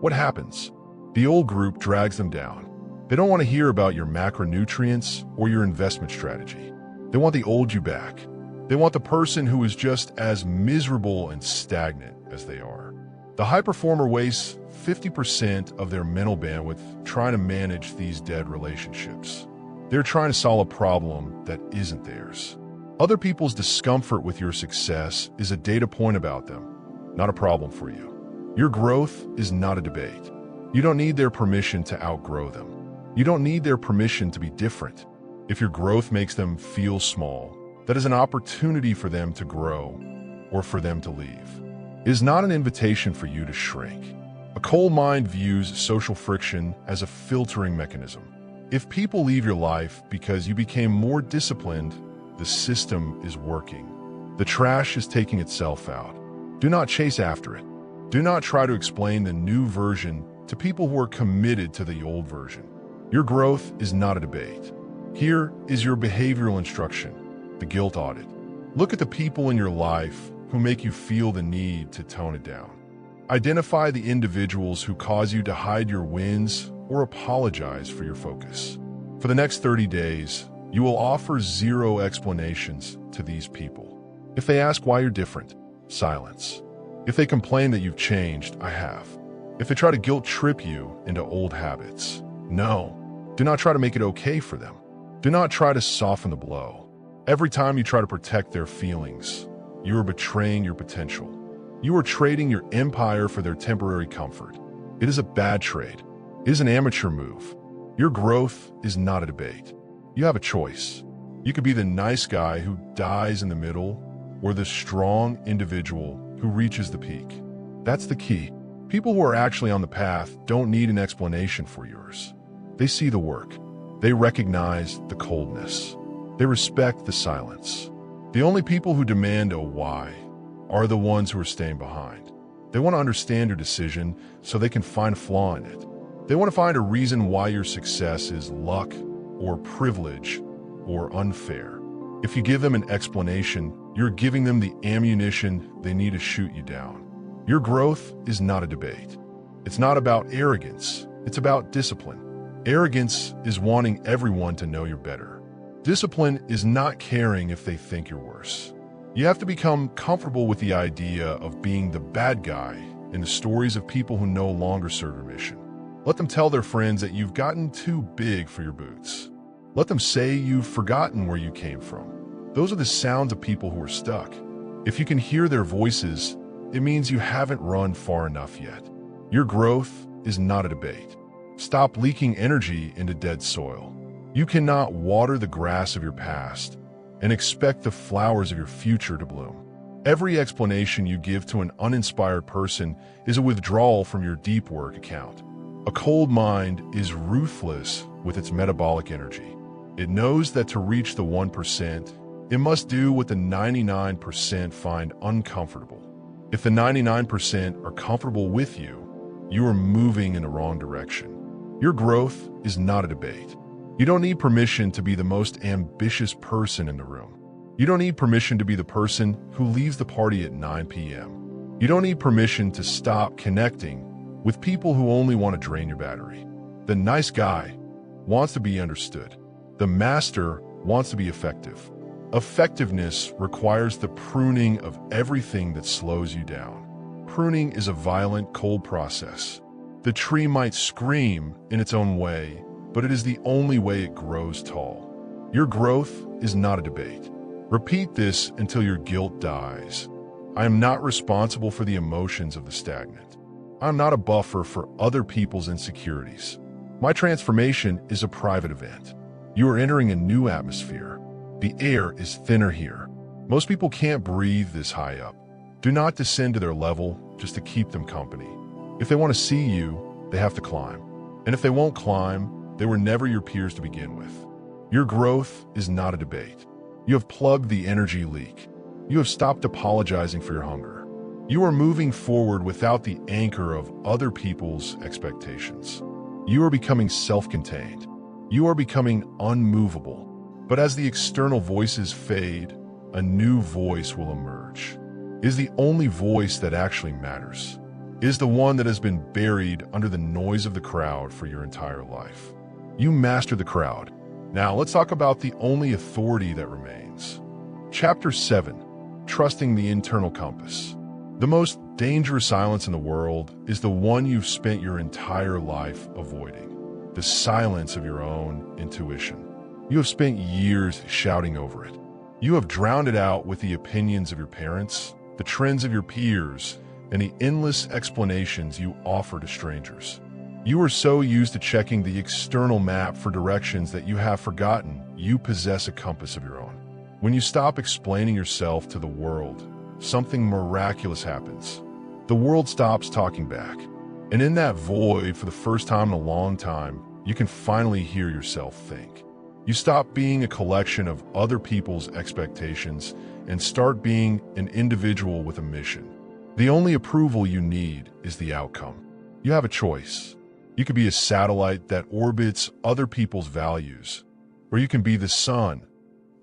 What happens? The old group drags them down. They don't want to hear about your macronutrients or your investment strategy. They want the old you back. They want the person who is just as miserable and stagnant as they are. The high performer wastes 50% of their mental bandwidth trying to manage these dead relationships. They're trying to solve a problem that isn't theirs. Other people's discomfort with your success is a data point about them, not a problem for you. Your growth is not a debate. You don't need their permission to outgrow them. You don't need their permission to be different. If your growth makes them feel small, that is an opportunity for them to grow or for them to leave. It is not an invitation for you to shrink. A cold mind views social friction as a filtering mechanism. If people leave your life because you became more disciplined, the system is working. The trash is taking itself out. Do not chase after it. Do not try to explain the new version To people who are committed to the old version, your growth is not a debate. Here is your behavioral instruction, the guilt audit. Look at the people in your life who make you feel the need to tone it down. Identify the individuals who cause you to hide your wins or apologize for your focus. For the next 30 days, you will offer 0 explanations to these people. If they ask why you're different, silence. If they complain that you've changed, I have. If they try to guilt trip you into old habits, no. Do not try to make it okay for them. Do not try to soften the blow. Every time you try to protect their feelings, you are betraying your potential. You are trading your empire for their temporary comfort. It is a bad trade. It is an amateur move. Your growth is not a debate. You have a choice. You could be the nice guy who dies in the middle, or the strong individual who reaches the peak. That's the key. People who are actually on the path don't need an explanation for yours. They see the work. They recognize the coldness. They respect the silence. The only people who demand a why are the ones who are staying behind. They want to understand your decision so they can find a flaw in it. They want to find a reason why your success is luck or privilege or unfair. If you give them an explanation, you're giving them the ammunition they need to shoot you down. Your growth is not a debate. It's not about arrogance. It's about discipline. Arrogance is wanting everyone to know you're better. Discipline is not caring if they think you're worse. You have to become comfortable with the idea of being the bad guy in the stories of people who no longer serve your mission. Let them tell their friends that you've gotten too big for your boots. Let them say you've forgotten where you came from. Those are the sounds of people who are stuck. If you can hear their voices, it means you haven't run far enough yet. Your growth is not a debate. Stop leaking energy into dead soil. You cannot water the grass of your past and expect the flowers of your future to bloom. Every explanation you give to an uninspired person is a withdrawal from your deep work account. A cold mind is ruthless with its metabolic energy. It knows that to reach the 1%, it must do what the 99% find uncomfortable. If the 99% are comfortable with you, you are moving in the wrong direction. Your growth is not a debate. You don't need permission to be the most ambitious person in the room. You don't need permission to be the person who leaves the party at 9 p.m. You don't need permission to stop connecting with people who only want to drain your battery. The nice guy wants to be understood. The master wants to be effective. Effectiveness requires the pruning of everything that slows you down. Pruning is a violent, cold process. The tree might scream in its own way, but it is the only way it grows tall. Your growth is not a debate. Repeat this until your guilt dies. I am not responsible for the emotions of the stagnant. I am not a buffer for other people's insecurities. My transformation is a private event. You are entering a new atmosphere. The air is thinner here. Most people can't breathe this high up. Do not descend to their level just to keep them company. If they want to see you, they have to climb. And if they won't climb, they were never your peers to begin with. Your growth is not a debate. You have plugged the energy leak. You have stopped apologizing for your hunger. You are moving forward without the anchor of other people's expectations. You are becoming self-contained. You are becoming unmovable. But as the external voices fade, a new voice will emerge. It is the only voice that actually matters. It is the one that has been buried under the noise of the crowd for your entire life. You master the crowd. Now let's talk about the only authority that remains. Chapter 7, Trusting the Internal Compass. The most dangerous silence in the world is the one you've spent your entire life avoiding. The silence of your own intuition. You have spent years shouting over it. You have drowned it out with the opinions of your parents, the trends of your peers, and the endless explanations you offer to strangers. You are so used to checking the external map for directions that you have forgotten you possess a compass of your own. When you stop explaining yourself to the world, something miraculous happens. The world stops talking back. And in that void, for the first time in a long time, you can finally hear yourself think. You stop being a collection of other people's expectations and start being an individual with a mission. The only approval you need is the outcome. You have a choice. You could be a satellite that orbits other people's values, or you can be the sun,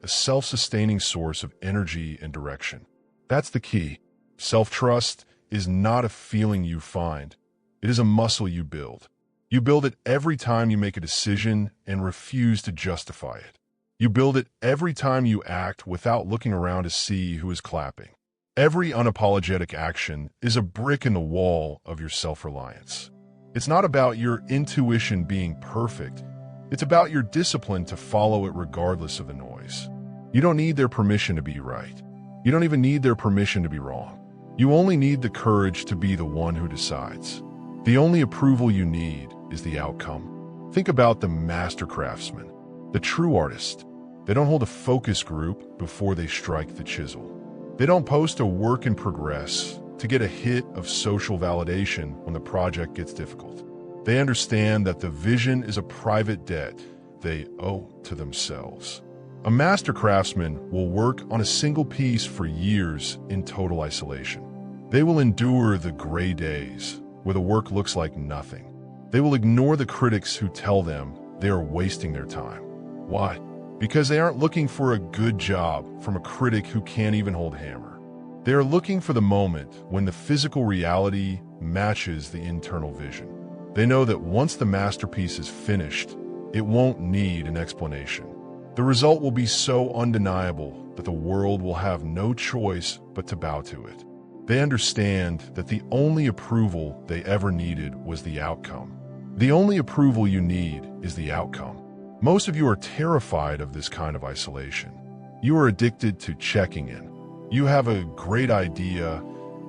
a self-sustaining source of energy and direction. That's the key. Self-trust is not a feeling you find. It is a muscle you build. You build it every time you make a decision and refuse to justify it. You build it every time you act without looking around to see who is clapping. Every unapologetic action is a brick in the wall of your self-reliance. It's not about your intuition being perfect. It's about your discipline to follow it regardless of the noise. You don't need their permission to be right. You don't even need their permission to be wrong. You only need the courage to be the one who decides. The only approval you need is the outcome. Think about the master craftsman, the true artist. They don't hold a focus group before they strike the chisel. They don't post a work in progress to get a hit of social validation when the project gets difficult. They understand that the vision is a private debt they owe to themselves. A master craftsman will work on a single piece for years in total isolation. They will endure the gray days where the work looks like nothing. They will ignore the critics who tell them they are wasting their time. Why? Because they aren't looking for a good job from a critic who can't even hold hammer. They are looking for the moment when the physical reality matches the internal vision. They know that once the masterpiece is finished, it won't need an explanation. The result will be so undeniable that the world will have no choice but to bow to it. They understand that the only approval they ever needed was the outcome. The only approval you need is the outcome. Most of you are terrified of this kind of isolation. You are addicted to checking in. You have a great idea,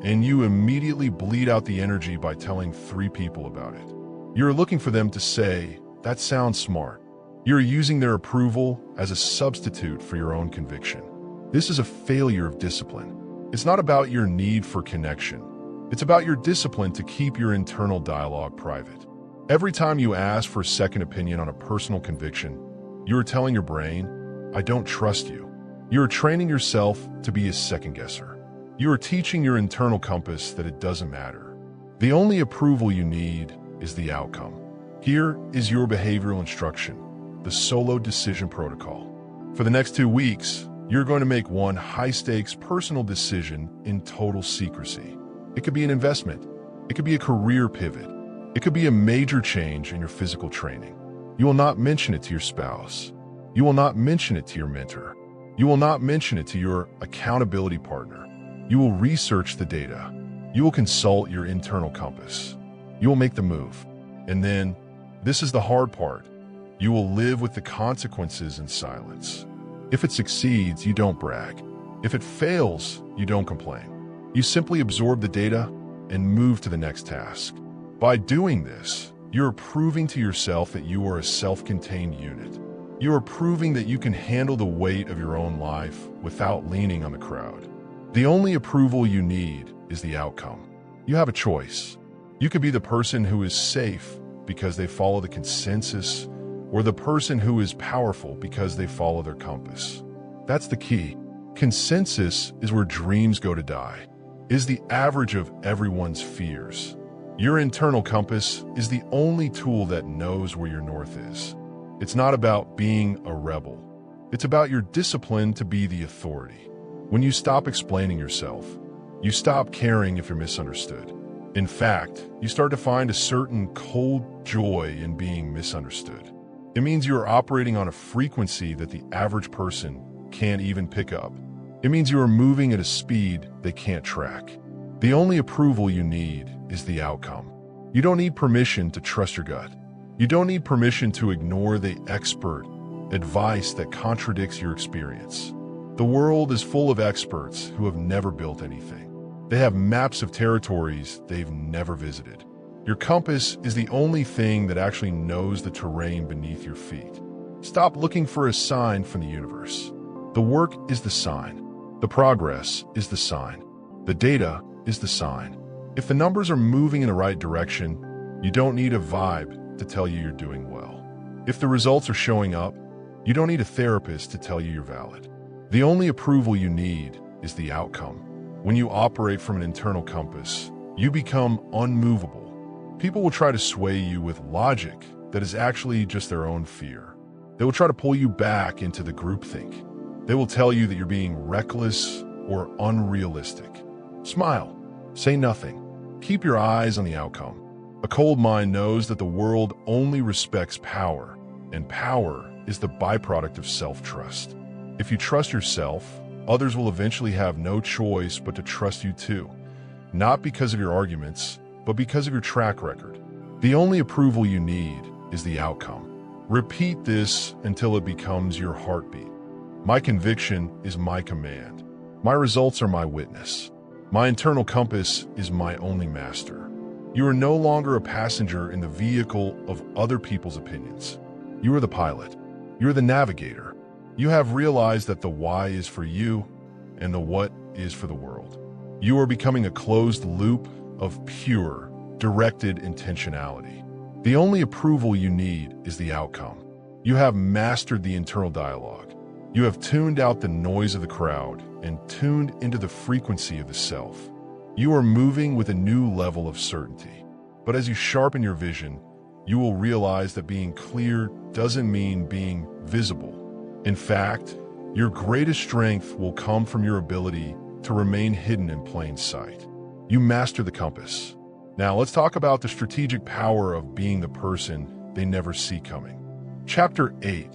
and you immediately bleed out the energy by telling 3 people about it. You're looking for them to say, "That sounds smart." You're using their approval as a substitute for your own conviction. This is a failure of discipline. It's not about your need for connection. It's about your discipline to keep your internal dialogue private. Every time you ask for a second opinion on a personal conviction, you are telling your brain, "I don't trust you." You are training yourself to be a second-guesser. You are teaching your internal compass that it doesn't matter. The only approval you need is the outcome. Here is your behavioral instruction, the solo decision protocol. For the next 2 weeks, you're going to make one high-stakes personal decision in total secrecy. It could be an investment. It could be a career pivot. It could be a major change in your physical training. You will not mention it to your spouse. You will not mention it to your mentor. You will not mention it to your accountability partner. You will research the data. You will consult your internal compass. You will make the move. And then, this is the hard part, you will live with the consequences in silence. If it succeeds, you don't brag. If it fails, you don't complain. You simply absorb the data and move to the next task. By doing this, you're proving to yourself that you are a self-contained unit. You are proving that you can handle the weight of your own life without leaning on the crowd. The only approval you need is the outcome. You have a choice. You could be the person who is safe because they follow the consensus, or the person who is powerful because they follow their compass. That's the key. Consensus is where dreams go to die. It is the average of everyone's fears. Your internal compass is the only tool that knows where your north is. It's not about being a rebel. It's about your discipline to be the authority. When you stop explaining yourself, you stop caring if you're misunderstood. In fact, you start to find a certain cold joy in being misunderstood. It means you are operating on a frequency that the average person can't even pick up. It means you are moving at a speed they can't track. The only approval you need is the outcome. You don't need permission to trust your gut. You don't need permission to ignore the expert advice that contradicts your experience. The world is full of experts who have never built anything. They have maps of territories they've never visited. Your compass is the only thing that actually knows the terrain beneath your feet. Stop looking for a sign from the universe. The work is the sign. The progress is the sign. The data is the sign. If the numbers are moving in the right direction, you don't need a vibe to tell you you're doing well. If the results are showing up, you don't need a therapist to tell you you're valid. The only approval you need is the outcome. When you operate from an internal compass, you become unmovable. People will try to sway you with logic that is actually just their own fear. They will try to pull you back into the groupthink. They will tell you that you're being reckless or unrealistic. Smile. Say nothing. Keep your eyes on the outcome. A cold mind knows that the world only respects power, and power is the byproduct of self-trust. If you trust yourself, others will eventually have no choice but to trust you too. Not because of your arguments, but because of your track record. The only approval you need is the outcome. Repeat this until it becomes your heartbeat. My conviction is my command. My results are my witness. My internal compass is my only master. You are no longer a passenger in the vehicle of other people's opinions. You are the pilot. You are the navigator. You have realized that the why is for you and the what is for the world. You are becoming a closed loop of pure, directed intentionality. The only approval you need is the outcome. You have mastered the internal dialogue. You have tuned out the noise of the crowd and tuned into the frequency of the self. You are moving with a new level of certainty. But as you sharpen your vision, you will realize that being clear doesn't mean being visible. In fact, your greatest strength will come from your ability to remain hidden in plain sight. You master the compass. Now let's talk about the strategic power of being the person they never see coming. Chapter 8.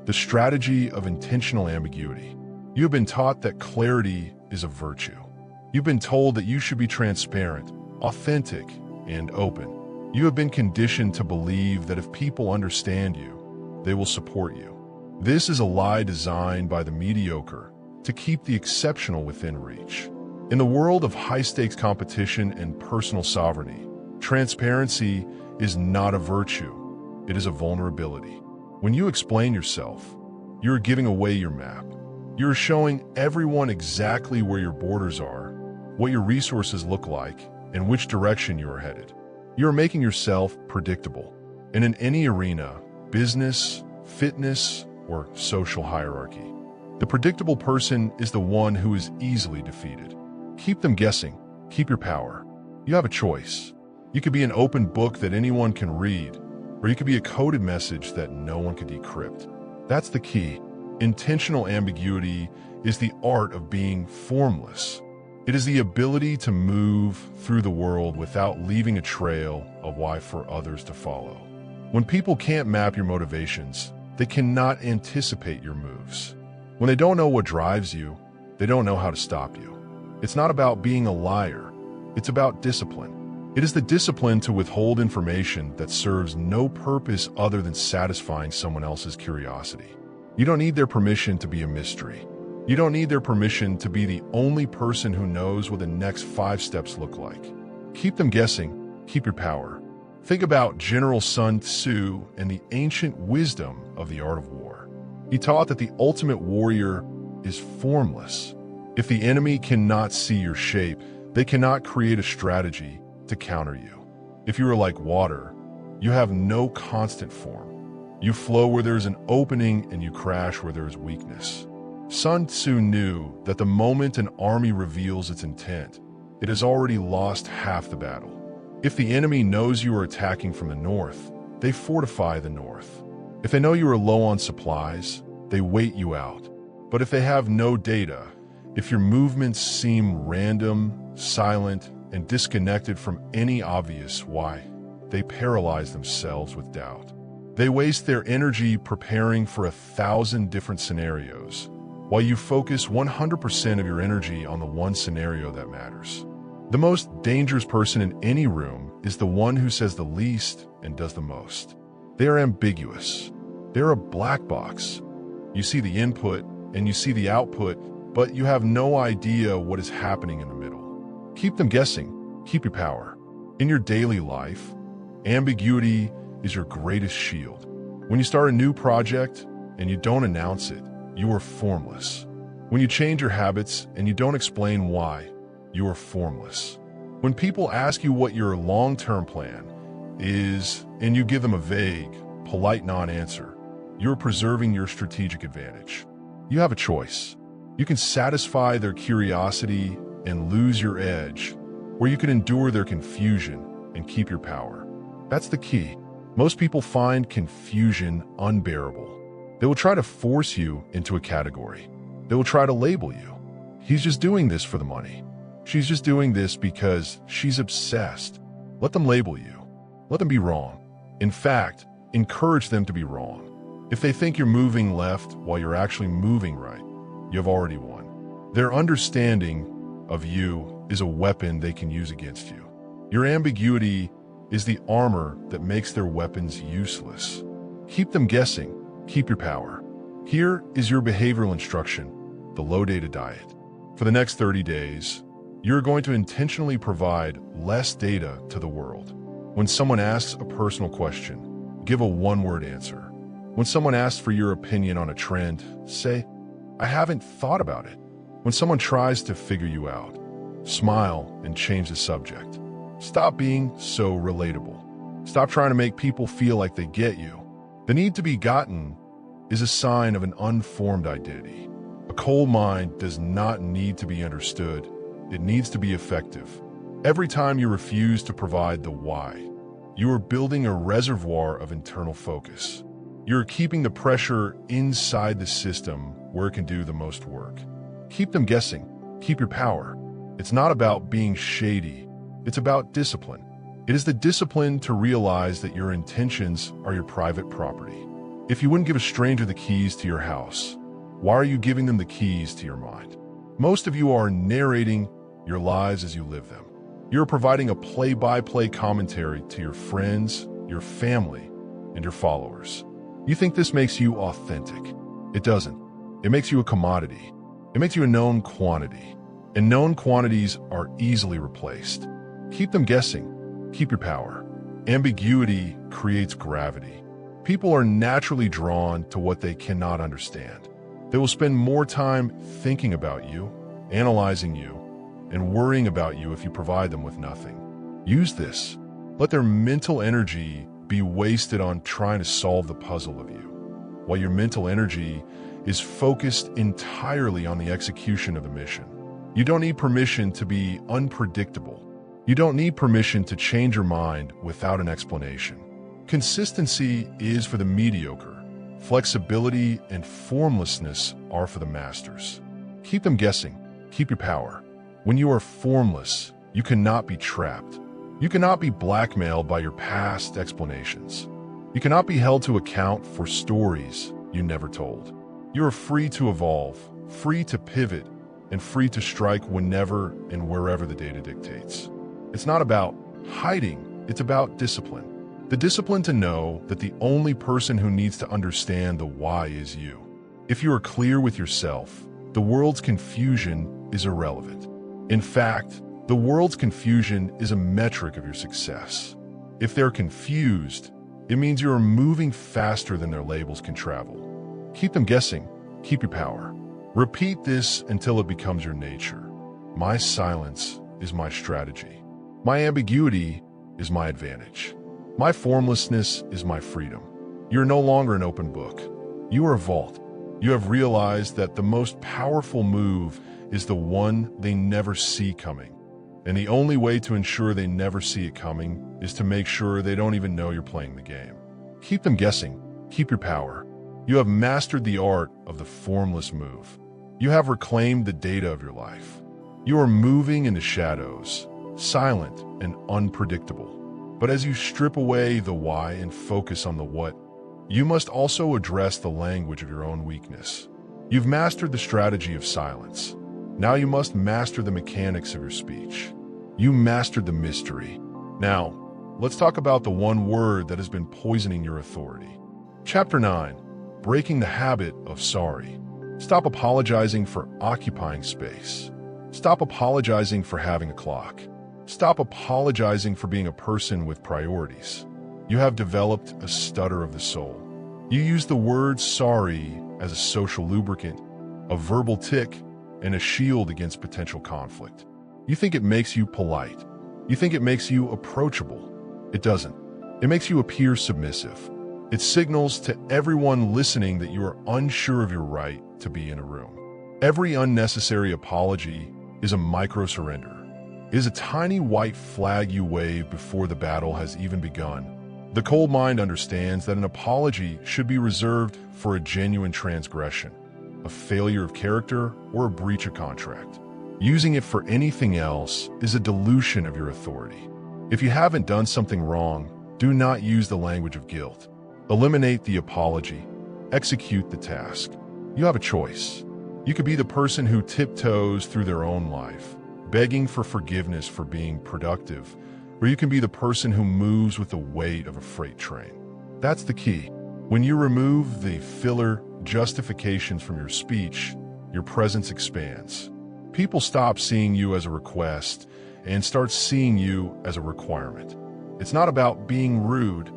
The strategy of intentional ambiguity. You have been taught that clarity is a virtue. You've been told that you should be transparent, authentic, and open. You have been conditioned to believe that if people understand you, they will support you. This is a lie designed by the mediocre to keep the exceptional within reach. In the world of high-stakes competition and personal sovereignty, transparency is not a virtue, it is a vulnerability. When you explain yourself, you're giving away your map. You're showing everyone exactly where your borders are, what your resources look like, and which direction you are headed. You're making yourself predictable. And in any arena, business, fitness, or social hierarchy, the predictable person is the one who is easily defeated. Keep them guessing. Keep your power. You have a choice. You could be an open book that anyone can read, or you could be a coded message that no one could decrypt. That's the key. Intentional ambiguity is the art of being formless. It is the ability to move through the world without leaving a trail of why for others to follow. When people can't map your motivations, they cannot anticipate your moves. When they don't know what drives you, they don't know how to stop you. It's not about being a liar. It's about discipline. It is the discipline to withhold information that serves no purpose other than satisfying someone else's curiosity. You don't need their permission to be a mystery. You don't need their permission to be the only person who knows what the next 5 steps look like. Keep them guessing. Keep your power. Think about General Sun Tzu and the ancient wisdom of the art of war. He taught that the ultimate warrior is formless. If the enemy cannot see your shape, they cannot create a strategy to counter you. If you are like water, you have no constant form. You flow where there is an opening and you crash where there is weakness. Sun Tzu knew that the moment an army reveals its intent, it has already lost half the battle. If the enemy knows you are attacking from the north, they fortify the north. If they know you are low on supplies, they wait you out. But if they have no data, if your movements seem random, silent, and disconnected from any obvious why, they paralyze themselves with doubt. They waste their energy preparing for 1,000 different scenarios, while you focus 100% of your energy on the one scenario that matters. The most dangerous person in any room is the one who says the least and does the most. They are ambiguous. They're a black box. You see the input and you see the output, but you have no idea what is happening in the middle. Keep them guessing. Keep your power. In your daily life, ambiguity is your greatest shield. When you start a new project and you don't announce it, you are formless. When you change your habits and you don't explain why, you are formless. When people ask you what your long-term plan is and you give them a vague, polite non-answer, you're preserving your strategic advantage. You have a choice. You can satisfy their curiosity and lose your edge, or you can endure their confusion and keep your power. That's the key. Most people find confusion unbearable. They will try to force you into a category. They will try to label you. He's just doing this for the money. She's just doing this because she's obsessed. Let them label you. Let them be wrong. In fact, encourage them to be wrong. If they think you're moving left while you're actually moving right, you have already won. Their understanding of you is a weapon they can use against you. Your ambiguity is the armor that makes their weapons useless. Keep them guessing. Keep your power. Here is your behavioral instruction, the low data diet. For the next 30 days, you're going to intentionally provide less data to the world. When someone asks a personal question, give a one-word answer. When someone asks for your opinion on a trend, say, "I haven't thought about it." When someone tries to figure you out, smile and change the subject. Stop being so relatable. Stop trying to make people feel like they get you. The need to be gotten is a sign of an unformed identity. A cold mind does not need to be understood. It needs to be effective. Every time you refuse to provide the why, you are building a reservoir of internal focus. You're keeping the pressure inside the system where it can do the most work. Keep them guessing. Keep your power. It's not about being shady. It's about discipline. It is the discipline to realize that your intentions are your private property. If you wouldn't give a stranger the keys to your house, why are you giving them the keys to your mind? Most of you are narrating your lives as you live them. You're providing a play-by-play commentary to your friends, your family, and your followers. You think this makes you authentic. It doesn't. It makes you a commodity. It makes you a known quantity. And known quantities are easily replaced. Keep them guessing. Keep your power. Ambiguity creates gravity. People are naturally drawn to what they cannot understand. They will spend more time thinking about you, analyzing you, and worrying about you if you provide them with nothing. Use this. Let their mental energy be wasted on trying to solve the puzzle of you, while your mental energy is focused entirely on the execution of the mission. You don't need permission to be unpredictable. You don't need permission to change your mind without an explanation. Consistency is for the mediocre. Flexibility and formlessness are for the masters. Keep them guessing. Keep your power. When you are formless, you cannot be trapped. You cannot be blackmailed by your past explanations. You cannot be held to account for stories you never told. You are free to evolve, free to pivot, and free to strike whenever and wherever the data dictates. It's not about hiding, it's about discipline. The discipline to know that the only person who needs to understand the why is you. If you are clear with yourself, the world's confusion is irrelevant. In fact, the world's confusion is a metric of your success. If they're confused, it means you are moving faster than their labels can travel. Keep them guessing. Keep your power. Repeat this until it becomes your nature. My silence is my strategy. My ambiguity is my advantage. My formlessness is my freedom. You're no longer an open book. You are a vault. You have realized that the most powerful move is the one they never see coming. And the only way to ensure they never see it coming is to make sure they don't even know you're playing the game. Keep them guessing. Keep your power. You have mastered the art of the formless move. You have reclaimed the data of your life. You are moving in the shadows, silent and unpredictable. But as you strip away the why and focus on the what, you must also address the language of your own weakness. You've mastered the strategy of silence. Now you must master the mechanics of your speech. You mastered the mystery. Now, let's talk about the one word that has been poisoning your authority. Chapter 9, Breaking the Habit of Sorry. Stop apologizing for occupying space. Stop apologizing for having a clock. Stop apologizing for being a person with priorities. You have developed a stutter of the soul. You use the word sorry as a social lubricant, a verbal tick, and a shield against potential conflict. You think it makes you polite. You think it makes you approachable. It doesn't. It makes you appear submissive. It signals to everyone listening that you are unsure of your right to be in a room. Every unnecessary apology is a micro-surrender. It is a tiny white flag you wave before the battle has even begun, The cold mind understands that an apology should be reserved for a genuine transgression, a failure of character, or a breach of contract. Using it for anything else is a dilution of your authority. If you haven't done something wrong, do not use the language of guilt. Eliminate the apology. Execute the task. You have a choice. You could be the person who tiptoes through their own life, begging for forgiveness for being productive, or you can be the person who moves with the weight of a freight train. That's the key. When you remove the filler justifications from your speech, your presence expands. People stop seeing you as a request and start seeing you as a requirement. It's not about being rude,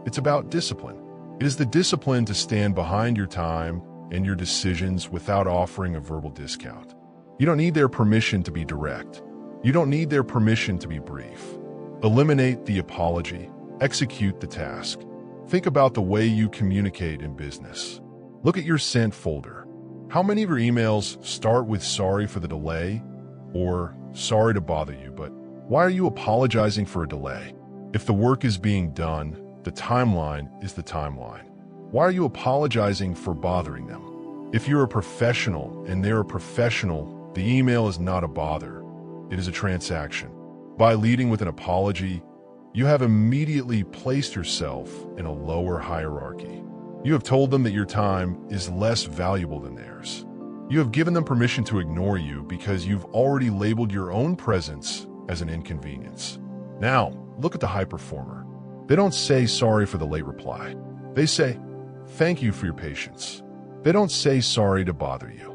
it's about discipline. It is the discipline to stand behind your time and your decisions without offering a verbal discount. You don't need their permission to be direct. You don't need their permission to be brief. Eliminate the apology. Execute the task. Think about the way you communicate in business. Look at your sent folder. How many of your emails start with "sorry for the delay" or "sorry to bother you," but why are you apologizing for a delay? If the work is being done, the timeline is the timeline. Why are you apologizing for bothering them? If you're a professional and they're a professional, the email is not a bother. It is a transaction. By leading with an apology, you have immediately placed yourself in a lower hierarchy. You have told them that your time is less valuable than theirs. You have given them permission to ignore you because you've already labeled your own presence as an inconvenience. Now, look at the high performer. They don't say sorry for the late reply. They say, "Thank you for your patience." They don't say sorry to bother you.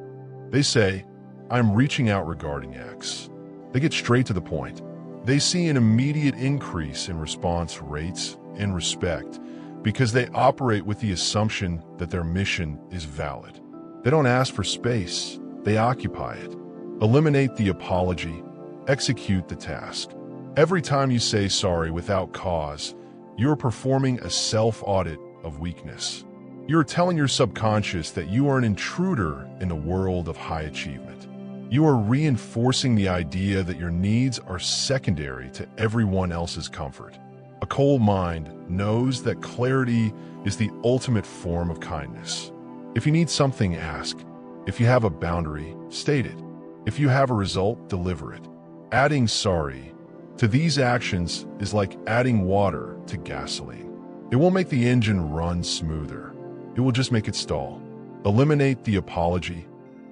They say, "I'm reaching out regarding X." They get straight to the point. They see an immediate increase in response rates and respect because they operate with the assumption that their mission is valid. They don't ask for space, they occupy it. Eliminate the apology. Execute the task. Every time you say sorry without cause, you're performing a self-audit of weakness. You're telling your subconscious that you are an intruder in the world of high achievement. You are reinforcing the idea that your needs are secondary to everyone else's comfort. A cold mind knows that clarity is the ultimate form of kindness. If you need something, ask. If you have a boundary, state it. If you have a result, deliver it. Adding sorry to these actions is like adding water to gasoline. It won't make the engine run smoother. It will just make it stall. Eliminate the apology.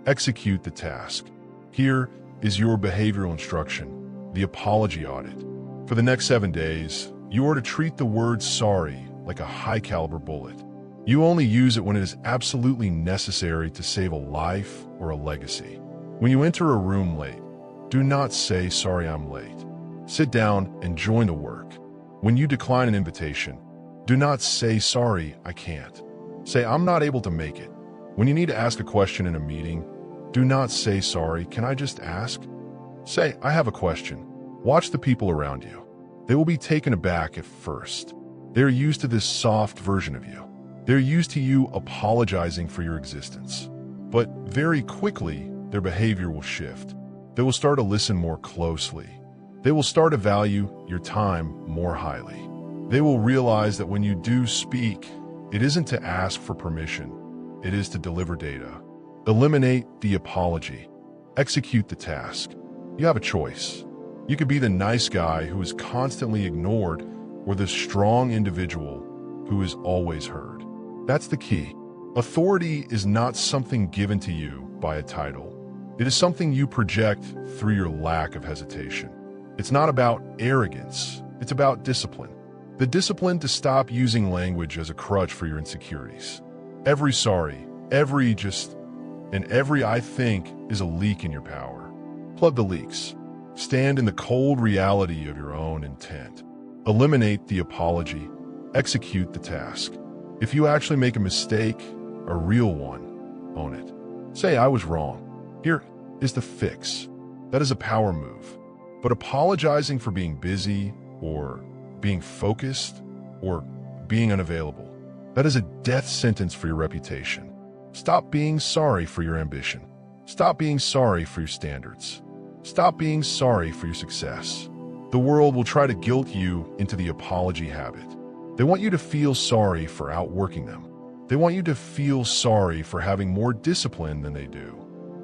Execute the task. Here is your behavioral instruction, the apology audit. For the next 7 days, you are to treat the word sorry like a high-caliber bullet. You only use it when it is absolutely necessary to save a life or a legacy. When you enter a room late, do not say, "Sorry, I'm late." Sit down and join the work. When you decline an invitation, do not say, "Sorry, I can't." Say, "I'm not able to make it." When you need to ask a question in a meeting, do not say, "Sorry, can I just ask?" Say, "I have a question." Watch the people around you. They will be taken aback at first. They're used to this soft version of you. They're used to you apologizing for your existence. But very quickly, their behavior will shift. They will start to listen more closely. They will start to value your time more highly. They will realize that when you do speak, it isn't to ask for permission, it is to deliver data. Eliminate the apology. Execute the task. You have a choice. You could be the nice guy who is constantly ignored or the strong individual who is always heard. That's the key. Authority is not something given to you by a title. It is something you project through your lack of hesitation. It's not about arrogance. It's about discipline. The discipline to stop using language as a crutch for your insecurities. Every sorry, every just, and every "I think" is a leak in your power. Plug the leaks. Stand in the cold reality of your own intent. Eliminate the apology. Execute the task. If you actually make a mistake, a real one, own it. Say, "I was wrong. Here is the fix." That is a power move. But apologizing for being busy or being focused or being unavailable, that is a death sentence for your reputation. Stop being sorry for your ambition. Stop being sorry for your standards. Stop being sorry for your success. The world will try to guilt you into the apology habit. They want you to feel sorry for outworking them. They want you to feel sorry for having more discipline than they do.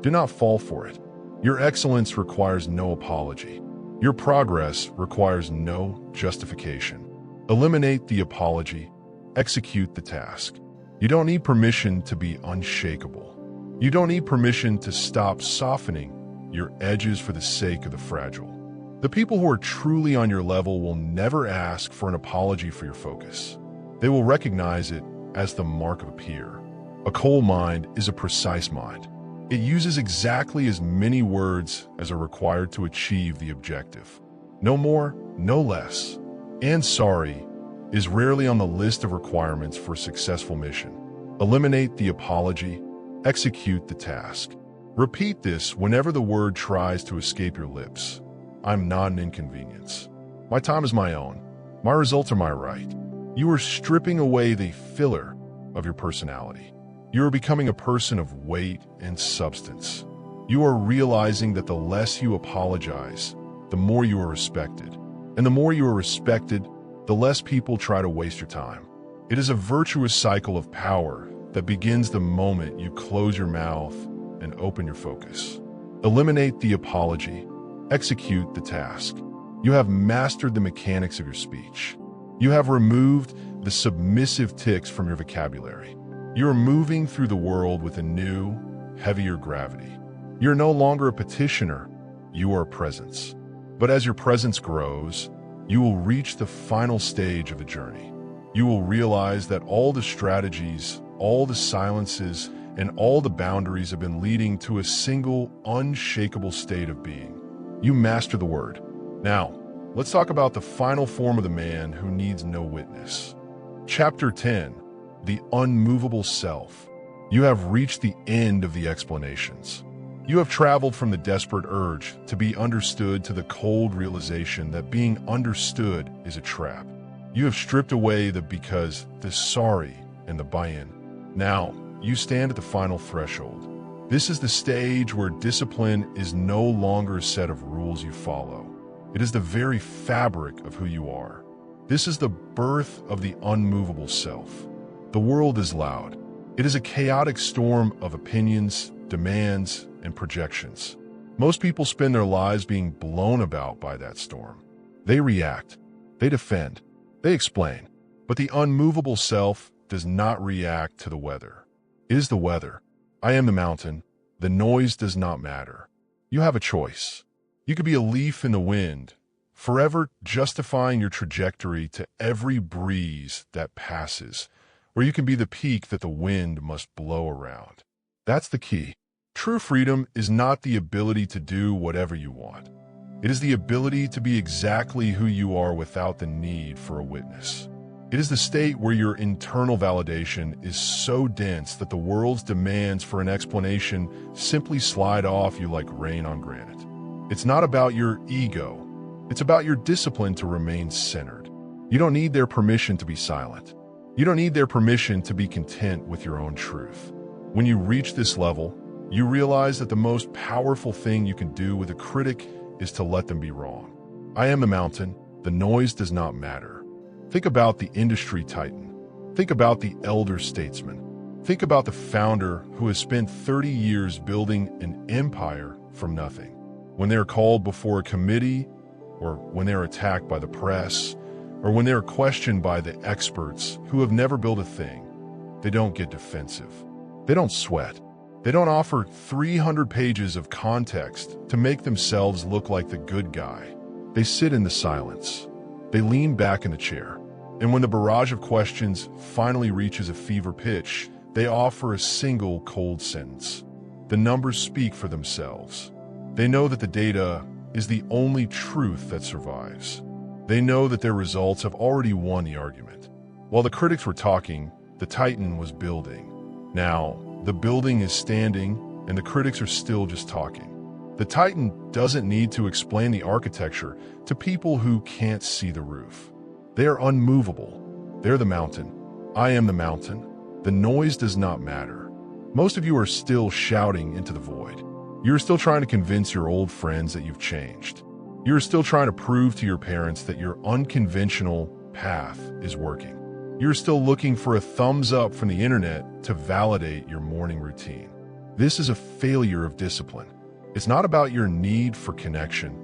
Do not fall for it. Your excellence requires no apology. Your progress requires no justification. Eliminate the apology. Execute the task. You don't need permission to be unshakable. You don't need permission to stop softening your edges for the sake of the fragile. The people who are truly on your level will never ask for an apology for your focus. They will recognize it as the mark of a peer. A cold mind is a precise mind. It uses exactly as many words as are required to achieve the objective. No more, no less. And sorry is rarely on the list of requirements for a successful mission. Eliminate the apology. Execute the task. Repeat this whenever the word tries to escape your lips. I'm not an inconvenience. My time is my own. My results are my right. You are stripping away the filler of your personality. You are becoming a person of weight and substance. You are realizing that the less you apologize, the more you are respected. And the more you are respected, the less people try to waste your time. It is a virtuous cycle of power that begins the moment you close your mouth and open your focus. Eliminate the apology. Execute the task. You have mastered the mechanics of your speech. You have removed the submissive tics from your vocabulary. You are moving through the world with a new, heavier gravity. You are no longer a petitioner, you are a presence. But as your presence grows, you will reach the final stage of the journey. You will realize that all the strategies, all the silences, and all the boundaries have been leading to a single, unshakable state of being. You master the word. Now, let's talk about the final form of the man who needs no witness. Chapter 10, the unmovable self. You have reached the end of the explanations. You have traveled from the desperate urge to be understood to the cold realization that being understood is a trap. You have stripped away the because, the sorry, and the buy-in. Now, you stand at the final threshold. This is the stage where discipline is no longer a set of rules you follow. It is the very fabric of who you are. This is the birth of the unmovable self. The world is loud. It is a chaotic storm of opinions, demands, and projections. Most people spend their lives being blown about by that storm. They react, they defend, they explain. But the unmovable self does not react to the weather. It is the weather. I am the mountain. The noise does not matter. You have a choice. You could be a leaf in the wind, forever justifying your trajectory to every breeze that passes, or you can be the peak that the wind must blow around. That's the key. True freedom is not the ability to do whatever you want. It is the ability to be exactly who you are without the need for a witness. It is the state where your internal validation is so dense that the world's demands for an explanation simply slide off you like rain on granite. It's not about your ego. It's about your discipline to remain centered. You don't need their permission to be silent. You don't need their permission to be content with your own truth. When you reach this level, you realize that the most powerful thing you can do with a critic is to let them be wrong. I am the mountain. The noise does not matter. Think about the industry titan. Think about the elder statesman. Think about the founder who has spent 30 years building an empire from nothing. When they're called before a committee, or when they're attacked by the press, or when they're questioned by the experts who have never built a thing, they don't get defensive. They don't sweat. They don't offer 300 pages of context to make themselves look like the good guy. They sit in the silence. They lean back in the chair. And when the barrage of questions finally reaches a fever pitch, they offer a single cold sentence. The numbers speak for themselves. They know that the data is the only truth that survives. They know that their results have already won the argument. While the critics were talking, the Titan was building. Now, the building is standing, and the critics are still just talking. The Titan doesn't need to explain the architecture to people who can't see the roof. They are unmovable. They're the mountain. I am the mountain. The noise does not matter. Most of you are still shouting into the void. You're still trying to convince your old friends that you've changed. You're still trying to prove to your parents that your unconventional path is working. You're still looking for a thumbs up from the internet to validate your morning routine. This is a failure of discipline. It's not about your need for connection.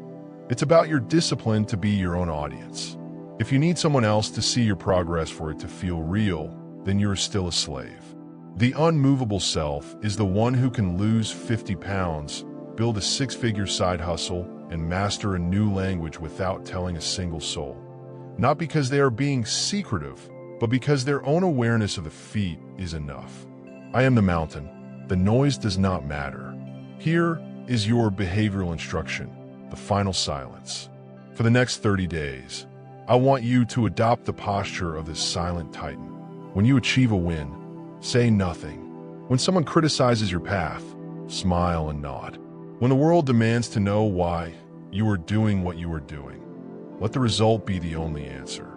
It's about your discipline to be your own audience. If you need someone else to see your progress for it to feel real, then you're still a slave. The unmovable self is the one who can lose 50 pounds, build a six-figure side hustle, and master a new language without telling a single soul. Not because they are being secretive, but because their own awareness of the feat is enough. I am the mountain. The noise does not matter. Here is your behavioral instruction, the final silence. For the next 30 days, I want you to adopt the posture of this silent titan. When you achieve a win, say nothing. When someone criticizes your path, smile and nod. When the world demands to know why you are doing what you are doing, let the result be the only answer.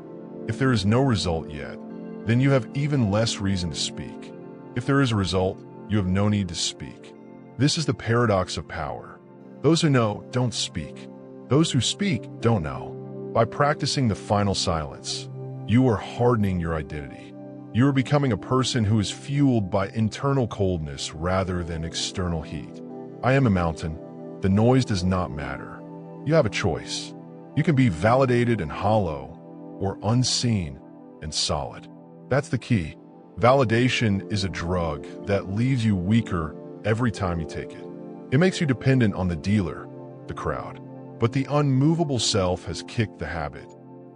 If there is no result yet, then you have even less reason to speak. If there is a result, you have no need to speak. This is the paradox of power. Those who know don't speak. Those who speak don't know. By practicing the final silence, you are hardening your identity. You are becoming a person who is fueled by internal coldness rather than external heat. I am a mountain. The noise does not matter. You have a choice. You can be validated and hollow, or unseen and solid. That's the key. Validation is a drug that leaves you weaker every time you take it. It makes you dependent on the dealer, the crowd. But the unmovable self has kicked the habit.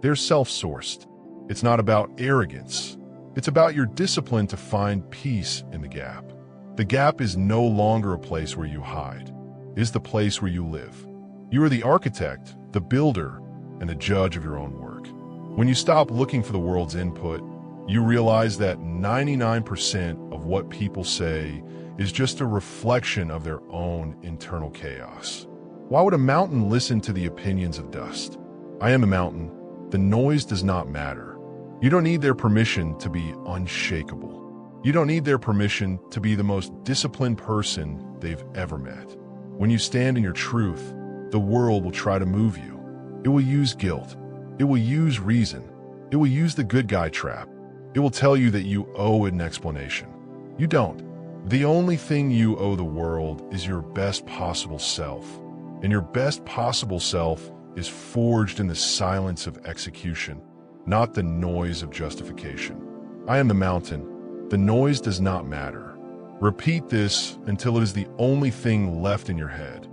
They're self-sourced. It's not about arrogance. It's about your discipline to find peace in the gap. The gap is no longer a place where you hide. It is the place where you live. You are the architect, the builder, and the judge of your own work. When you stop looking for the world's input, you realize that 99% of what people say is just a reflection of their own internal chaos. Why would a mountain listen to the opinions of dust? I am a mountain. The noise does not matter. You don't need their permission to be unshakable. You don't need their permission to be the most disciplined person they've ever met. When you stand in your truth, the world will try to move you. It will use guilt. It will use reason. It will use the good guy trap. It will tell you that you owe an explanation. You don't. The only thing you owe the world is your best possible self. And your best possible self is forged in the silence of execution, not the noise of justification. I am the mountain. The noise does not matter. Repeat this until it is the only thing left in your head.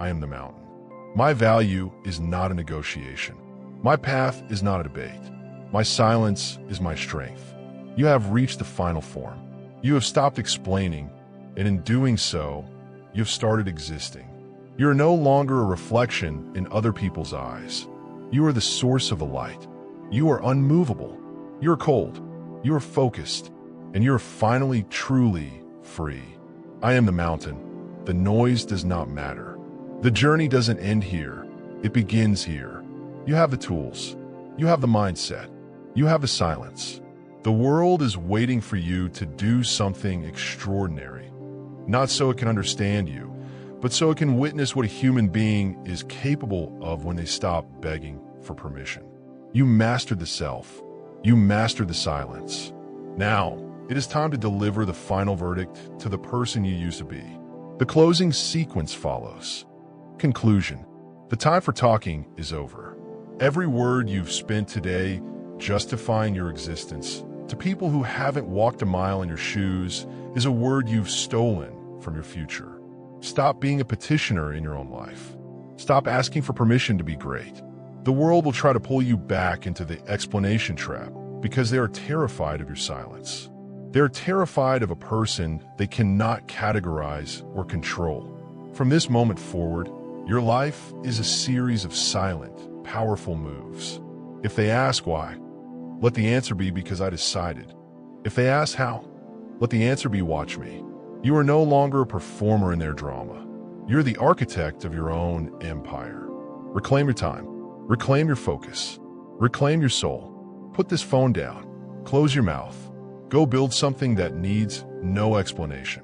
I am the mountain. My value is not a negotiation. My path is not a debate. My silence is my strength. You have reached the final form. You have stopped explaining, and in doing so, you have started existing. You are no longer a reflection in other people's eyes. You are the source of the light. You are unmovable. You are cold. You are focused. And you are finally truly free. I am the mountain. The noise does not matter. The journey doesn't end here. It begins here. You have the tools. You have the mindset. You have the silence. The world is waiting for you to do something extraordinary. Not so it can understand you, but so it can witness what a human being is capable of when they stop begging for permission. You mastered the self. You mastered the silence. Now, it is time to deliver the final verdict to the person you used to be. The closing sequence follows. Conclusion. The time for talking is over. Every word you've spent today justifying your existence to people who haven't walked a mile in your shoes is a word you've stolen from your future. Stop being a petitioner in your own life. Stop asking for permission to be great. The world will try to pull you back into the explanation trap because they are terrified of your silence. They're terrified of a person they cannot categorize or control. From this moment forward, your life is a series of silent, powerful moves. If they ask why, let the answer be because I decided. If they ask how, let the answer be watch me. You are no longer a performer in their drama. You're the architect of your own empire. Reclaim your time. Reclaim your focus. Reclaim your soul. Put this phone down. Close your mouth. Go build something that needs no explanation.